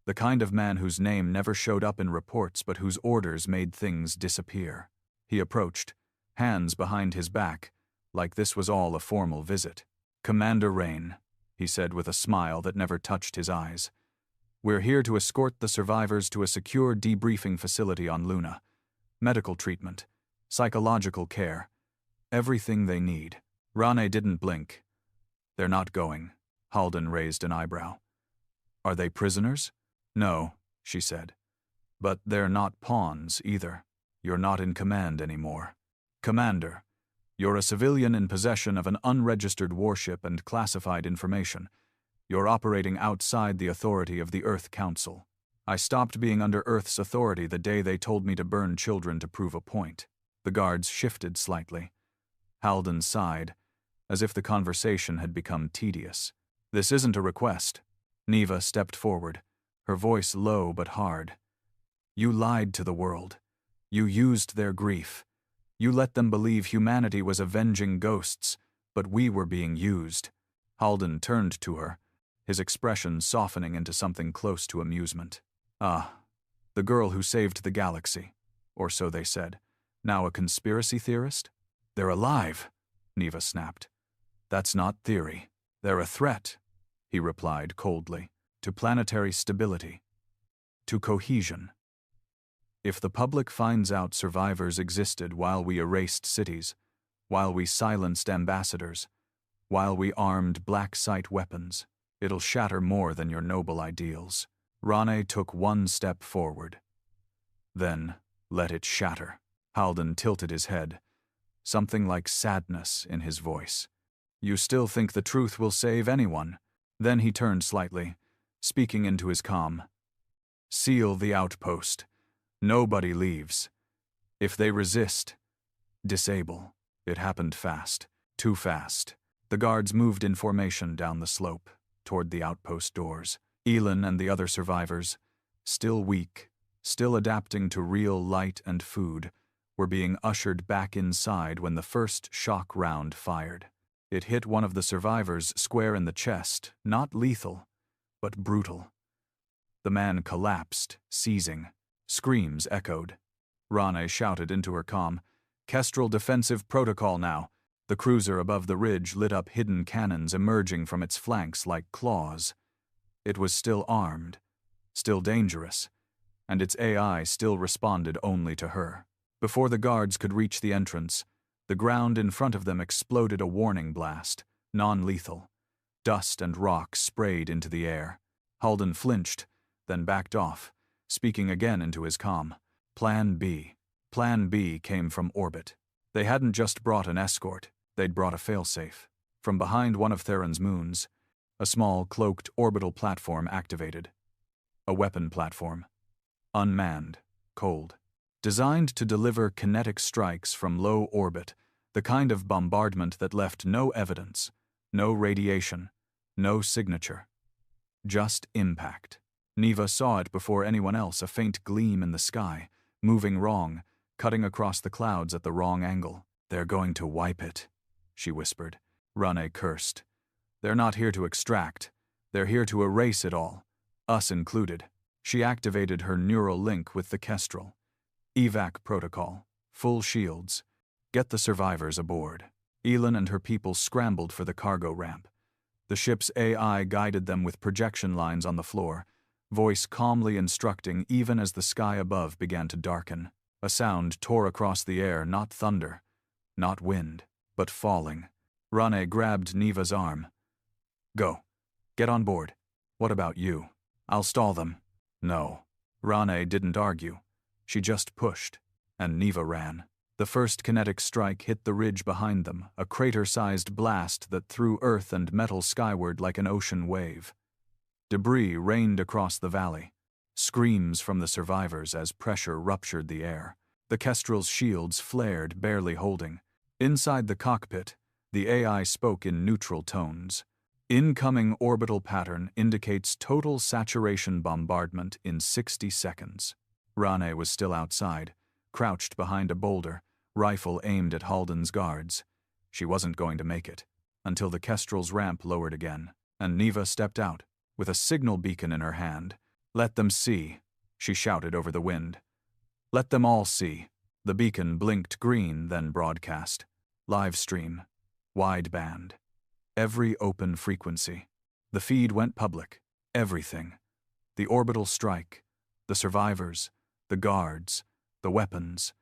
The kind of man whose name never showed up in reports but whose orders made things disappear. He approached, hands behind his back, like this was all a formal visit. Commander Rain, he said with a smile that never touched his eyes. We're here to escort the survivors to a secure debriefing facility on Luna. Medical treatment, psychological care, everything they need. Rane didn't blink. They're not going. Halden raised an eyebrow. Are they prisoners? No, she said. But they're not pawns either. You're not in command anymore. Commander, you're a civilian in possession of an unregistered warship and classified information. You're operating outside the authority of the Earth Council. I stopped being under Earth's authority the day they told me to burn children to prove a point. The guards shifted slightly. Halden sighed, as if the conversation had become tedious. "This isn't a request." Neva stepped forward, her voice low but hard. "You lied to the world. You used their grief. You let them believe humanity was avenging ghosts, but we were being used." Halden turned to her, his expression softening into something close to amusement. "Ah, the girl who saved the galaxy, or so they said. Now a conspiracy theorist?" "They're alive," Neva snapped. "That's not theory. They're a threat," he replied coldly, "to planetary stability, to cohesion. If the public finds out survivors existed while we erased cities, while we silenced ambassadors, while we armed black site weapons, it'll shatter more than your noble ideals." Rane took one step forward. "Then, let it shatter." Halden tilted his head, something like sadness in his voice. "You still think the truth will save anyone?" Then he turned slightly, speaking into his comm. "Seal the outpost. Nobody leaves. If they resist, disable." It happened fast, too fast. The guards moved in formation down the slope, toward the outpost doors. Elin and the other survivors, still weak, still adapting to real light and food, were being ushered back inside when the first shock round fired. It hit one of the survivors square in the chest, not lethal, but brutal. The man collapsed, seizing. Screams echoed. Rane shouted into her comm, "Kestrel defensive protocol now." The cruiser above the ridge lit up hidden cannons emerging from its flanks like claws. It was still armed, still dangerous, and its AI still responded only to her. Before the guards could reach the entrance, the ground in front of them exploded a warning blast, non-lethal. Dust and rock sprayed into the air. Halden flinched, then backed off, speaking again into his comm. Plan B. Plan B came from orbit. They hadn't just brought an escort, they'd brought a failsafe. From behind one of Theron's moons, a small, cloaked orbital platform activated. A weapon platform. Unmanned, cold. Designed to deliver kinetic strikes from low orbit, the kind of bombardment that left no evidence, no radiation, no signature. Just impact. Neva saw it before anyone else, a faint gleam in the sky, moving wrong, cutting across the clouds at the wrong angle. "They're going to wipe it," she whispered. Rane cursed. "They're not here to extract. They're here to erase it all, us included." She activated her neural link with the Kestrel. Evac protocol. Full shields. Get the survivors aboard. Elin and her people scrambled for the cargo ramp. The ship's AI guided them with projection lines on the floor, voice calmly instructing even as the sky above began to darken. A sound tore across the air, not thunder, not wind, but falling. Rane grabbed Neva's arm. "Go. Get on board. What about you?" "I'll stall them." "No." Rane didn't argue. She just pushed, and Neva ran. The first kinetic strike hit the ridge behind them, a crater-sized blast that threw earth and metal skyward like an ocean wave. Debris rained across the valley. Screams from the survivors as pressure ruptured the air. The Kestrel's shields flared, barely holding. Inside the cockpit, the AI spoke in neutral tones. "Incoming orbital pattern indicates total saturation bombardment in 60 seconds. Rane was still outside, crouched behind a boulder, rifle aimed at Halden's guards. She wasn't going to make it, until the Kestrel's ramp lowered again, and Neva stepped out, with a signal beacon in her hand. "Let them see," she shouted over the wind. "Let them all see." The beacon blinked green, then broadcast. Live stream. Wideband. Every open frequency. The feed went public. Everything. The orbital strike. The survivors. The guards. The weapons.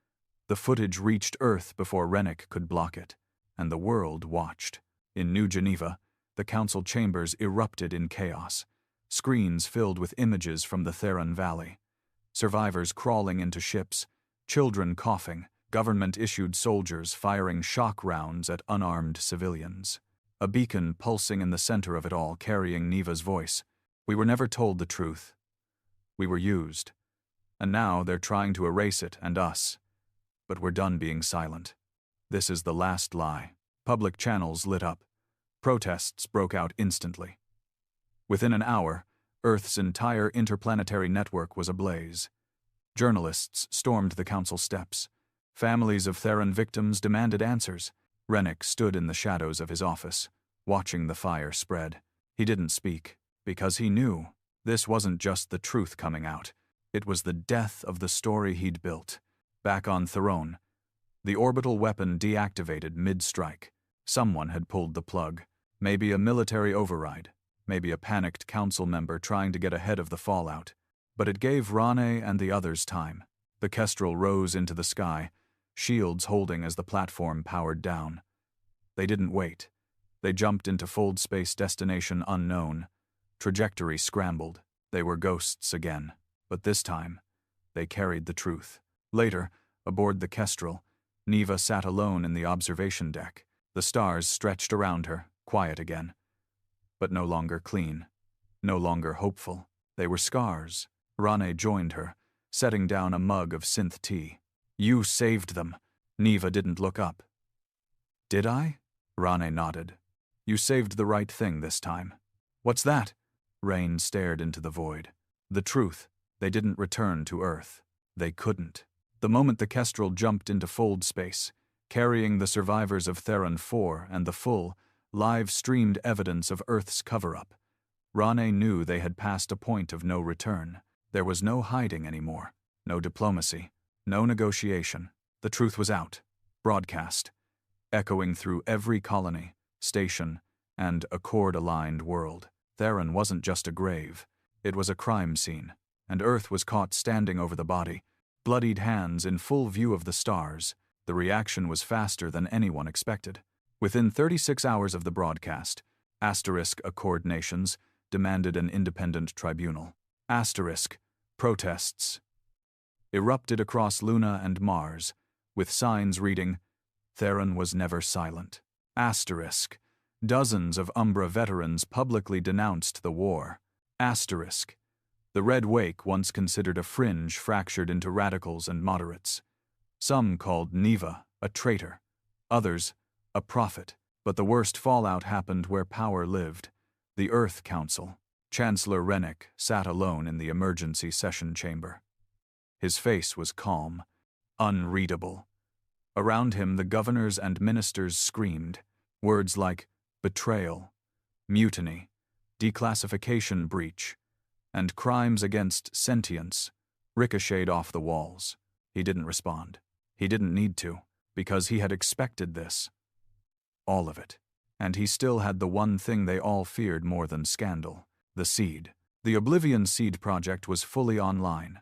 The footage reached Earth before Rennick could block it, and the world watched. In New Geneva, the council chambers erupted in chaos. Screens filled with images from the Theron Valley. Survivors crawling into ships, children coughing, government-issued soldiers firing shock rounds at unarmed civilians. A beacon pulsing in the center of it all, carrying Neva's voice. "We were never told the truth. We were used. And now they're trying to erase it and us. But we're done being silent. This is the last lie. Public channels lit up. Protests broke out instantly. Within an hour, Earth's entire interplanetary network was ablaze. Journalists stormed the council steps. Families of Theron victims demanded answers. Rennick stood in the shadows of his office, watching the fire spread. He didn't speak, because he knew this wasn't just the truth coming out. It was the death of the story he'd built. Back on Theron, the orbital weapon deactivated mid-strike. Someone had pulled the plug. Maybe a military override. Maybe a panicked council member trying to get ahead of the fallout. But it gave Rane and the others time. The Kestrel rose into the sky, shields holding as the platform powered down. They didn't wait. They jumped into fold space destination unknown. Trajectory scrambled. They were ghosts again. But this time, they carried the truth. Later, aboard the Kestrel, Neva sat alone in the observation deck. The stars stretched around her, quiet again. But no longer clean. No longer hopeful. They were scars. Rane joined her, setting down a mug of synth tea. "You saved them." Neva didn't look up. "Did I?" Rane nodded. "You saved the right thing this time." "What's that?" Rain stared into the void. "The truth. They didn't return to Earth. They couldn't." The moment the Kestrel jumped into fold space, carrying the survivors of Theron 4 and the full, live-streamed evidence of Earth's cover-up, Rane knew they had passed a point of no return. There was no hiding anymore, no diplomacy, no negotiation. The truth was out, broadcast, echoing through every colony, station, and accord-aligned world. Theron wasn't just a grave, it was a crime scene, and Earth was caught standing over the body, bloodied hands in full view of the stars. The reaction was faster than anyone expected. Within 36 hours of the broadcast, Accord nations demanded an independent tribunal. Protests erupted across Luna and Mars, with signs reading, "Theron was never silent." Dozens of Umbra veterans publicly denounced the war. The Red Wake, once considered a fringe, fractured into radicals and moderates. Some called Neva a traitor, others a prophet. But the worst fallout happened where power lived. The Earth Council. Chancellor Rennick sat alone in the emergency session chamber. His face was calm, unreadable. Around him, the governors and ministers screamed, words like betrayal, mutiny, declassification breach, and crimes against sentience ricocheted off the walls. He didn't respond. He didn't need to, because he had expected this. All of it. And he still had the one thing they all feared more than scandal. The seed. The Oblivion Seed project was fully online.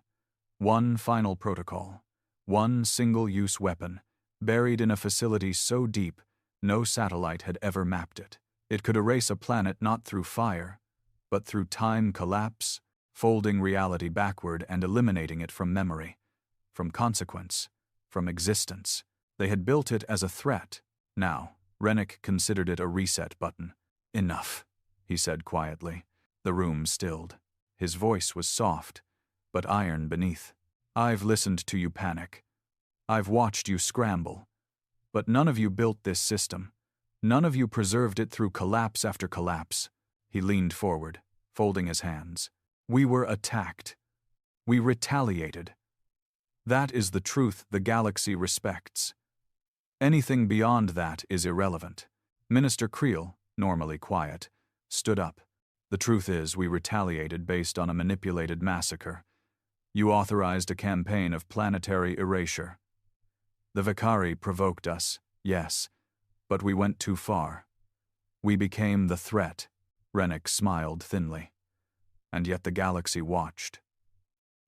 One final protocol. One single-use weapon, buried in a facility so deep, no satellite had ever mapped it. It could erase a planet not through fire, but through time collapse, folding reality backward and eliminating it from memory, from consequence, from existence. They had built it as a threat. Now, Rennick considered it a reset button. "Enough," he said quietly. The room stilled. His voice was soft, but iron beneath. "I've listened to you panic. I've watched you scramble. But none of you built this system. None of you preserved it through collapse after collapse." He leaned forward, folding his hands. "We were attacked. We retaliated. That is the truth the galaxy respects. Anything beyond that is irrelevant." Minister Creel, normally quiet, stood up. "The truth is, we retaliated based on a manipulated massacre. You authorized a campaign of planetary erasure. The Vicari provoked us, yes, but we went too far. We became the threat." Rennick smiled thinly. "And yet the galaxy watched.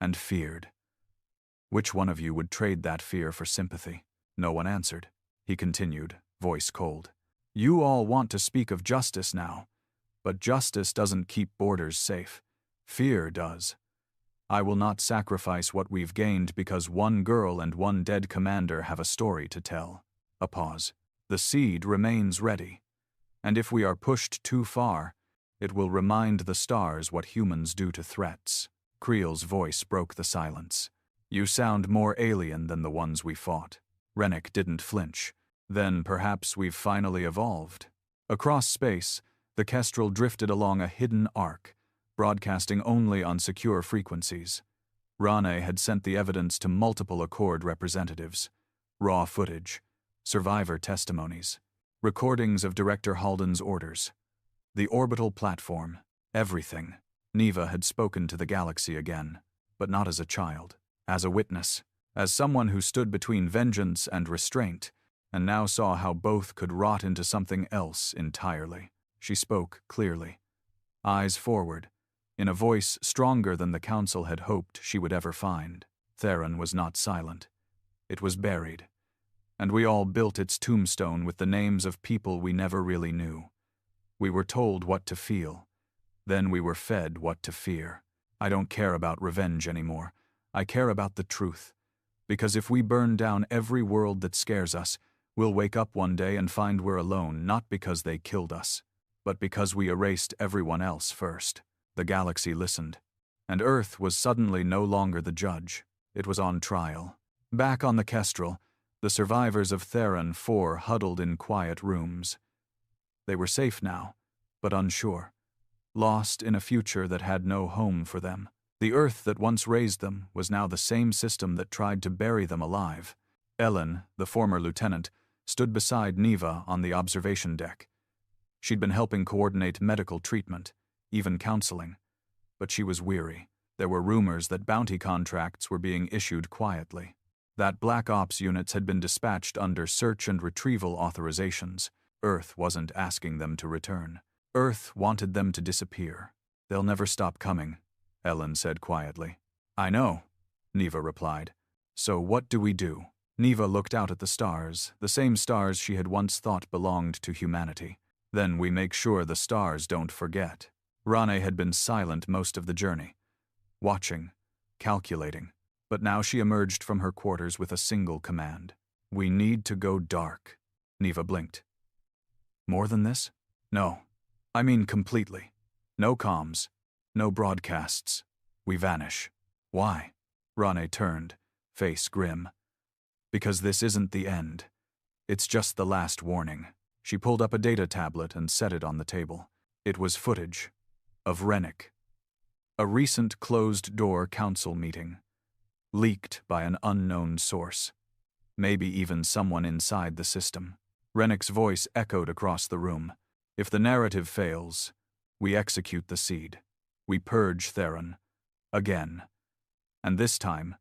And feared. Which one of you would trade that fear for sympathy?" No one answered. He continued, voice cold. "You all want to speak of justice now, but justice doesn't keep borders safe. Fear does. I will not sacrifice what we've gained because one girl and one dead commander have a story to tell." A pause. "The seed remains ready. And if we are pushed too far, it will remind the stars what humans do to threats." Creel's voice broke the silence. "You sound more alien than the ones we fought." Rennick didn't flinch. Then perhaps we've finally evolved. Across space, the Kestrel drifted along a hidden arc, broadcasting only on secure frequencies. Rane had sent the evidence to multiple Accord representatives. Raw footage, survivor testimonies, recordings of Director Halden's orders. The orbital platform, everything. Neva had spoken to the galaxy again, but not as a child, as a witness, as someone who stood between vengeance and restraint, and now saw how both could rot into something else entirely. She spoke clearly, eyes forward, in a voice stronger than the Council had hoped she would ever find. Theron was not silent. It was buried, and we all built its tombstone with the names of people we never really knew. We were told what to feel. Then we were fed what to fear. I don't care about revenge anymore. I care about the truth. Because if we burn down every world that scares us, we'll wake up one day and find we're alone, not because they killed us, but because we erased everyone else first. The galaxy listened, and Earth was suddenly no longer the judge. It was on trial. Back on the Kestrel, the survivors of Theron 4 huddled in quiet rooms. They were safe now, but unsure, lost in a future that had no home for them. The Earth that once raised them was now the same system that tried to bury them alive. Ellen, the former lieutenant, stood beside Neva on the observation deck. She'd been helping coordinate medical treatment, even counseling, but she was weary. There were rumors that bounty contracts were being issued quietly, that Black Ops units had been dispatched under search and retrieval authorizations. Earth wasn't asking them to return. Earth wanted them to disappear. They'll never stop coming, Ellen said quietly. I know, Neva replied. So what do we do? Neva looked out at the stars, the same stars she had once thought belonged to humanity. Then we make sure the stars don't forget. Rane had been silent most of the journey, watching, calculating, but now she emerged from her quarters with a single command. We need to go dark. Neva blinked. More than this? No. I mean completely. No comms. No broadcasts. We vanish. Why? Rane turned, face grim. Because this isn't the end. It's just the last warning. She pulled up a data tablet and set it on the table. It was footage of Rennick. A recent closed-door council meeting, leaked by an unknown source. Maybe even someone inside the system. Rennick's voice echoed across the room. If the narrative fails, we execute the seed. We purge Theron. Again. And this time,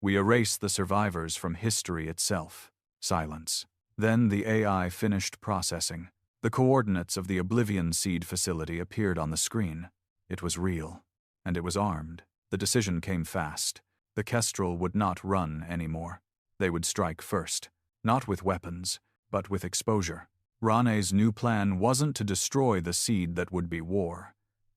we erase the survivors from history itself. Silence. Then the AI finished processing. The coordinates of the Oblivion Seed facility appeared on the screen. It was real, and it was armed. The decision came fast. The Kestrel would not run anymore. They would strike first, not with weapons, but with exposure. Rane's new plan wasn't to destroy the seed that would be war.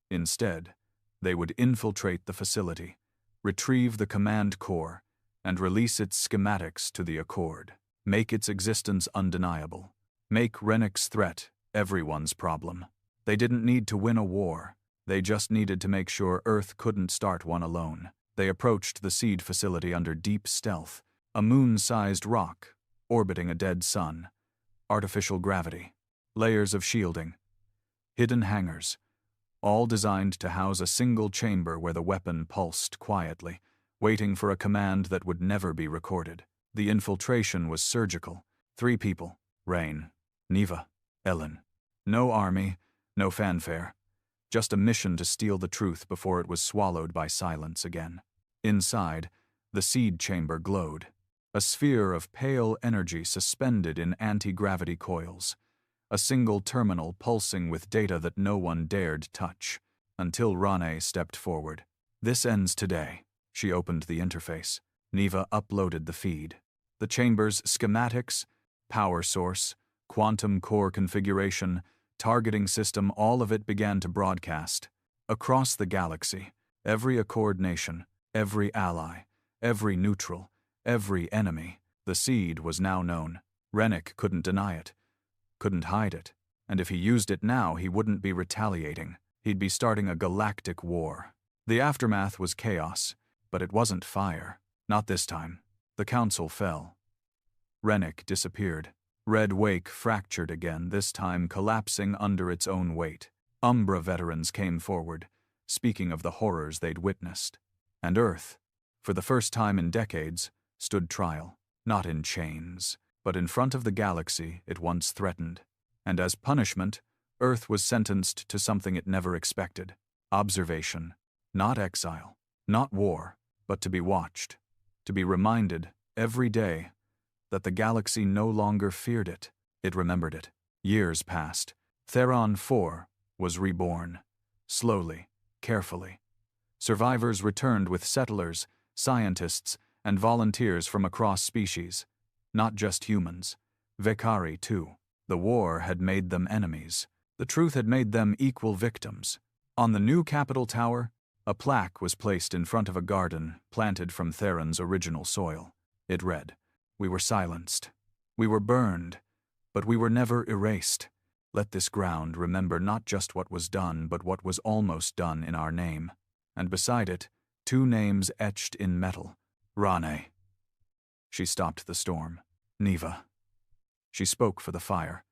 Instead, they would infiltrate the facility, retrieve the command core, and release its schematics to the Accord. Make its existence undeniable. Make Rennick's threat everyone's problem. They didn't need to win a war. They just needed to make sure Earth couldn't start one alone. They approached the seed facility under deep stealth, a moon-sized rock, orbiting a dead sun. Artificial gravity, layers of shielding, hidden hangars, all designed to house a single chamber where the weapon pulsed quietly, waiting for a command that would never be recorded. The infiltration was surgical. 3 people, Rain, Neva, Ellen. No army, no fanfare. Just a mission to steal the truth before it was swallowed by silence again. Inside, the seed chamber glowed. A sphere of pale energy suspended in anti-gravity coils. A single terminal pulsing with data that no one dared touch. Until Rane stepped forward. This ends today. She opened the interface. Neva uploaded the feed. The chamber's schematics, power source, quantum core configuration, targeting system, all of it began to broadcast. Across the galaxy, every Accord nation, every ally, every neutral, every enemy, the seed was now known. Rennick couldn't deny it, couldn't hide it, and if he used it now, he wouldn't be retaliating. He'd be starting a galactic war. The aftermath was chaos, but it wasn't fire. Not this time. The council fell. Rennick disappeared. Red Wake fractured again, this time collapsing under its own weight. Umbra veterans came forward, speaking of the horrors they'd witnessed. And Earth, for the first time in decades, stood trial, not in chains, but in front of the galaxy it once threatened. And as punishment, Earth was sentenced to something it never expected: observation, not exile, not war, but to be watched, to be reminded every day that the galaxy no longer feared it. It remembered it. Years passed. Theron 4 was reborn, slowly, carefully. Survivors returned with settlers, scientists, and volunteers from across species, not just humans. Vekari, too. The war had made them enemies. The truth had made them equal victims. On the new Capitol Tower, a plaque was placed in front of a garden planted from Theron's original soil. It read, "We were silenced. We were burned, but we were never erased. Let this ground remember not just what was done, but what was almost done in our name." And beside it, 2 names etched in metal. Rane. She stopped the storm. Neva. She spoke for the fire,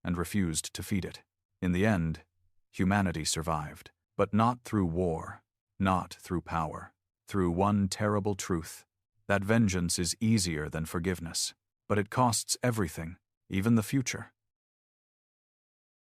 and refused to feed it. In the end, humanity survived, but not through war, not through power, through one terrible truth: that vengeance is easier than forgiveness, but it costs everything, even the future.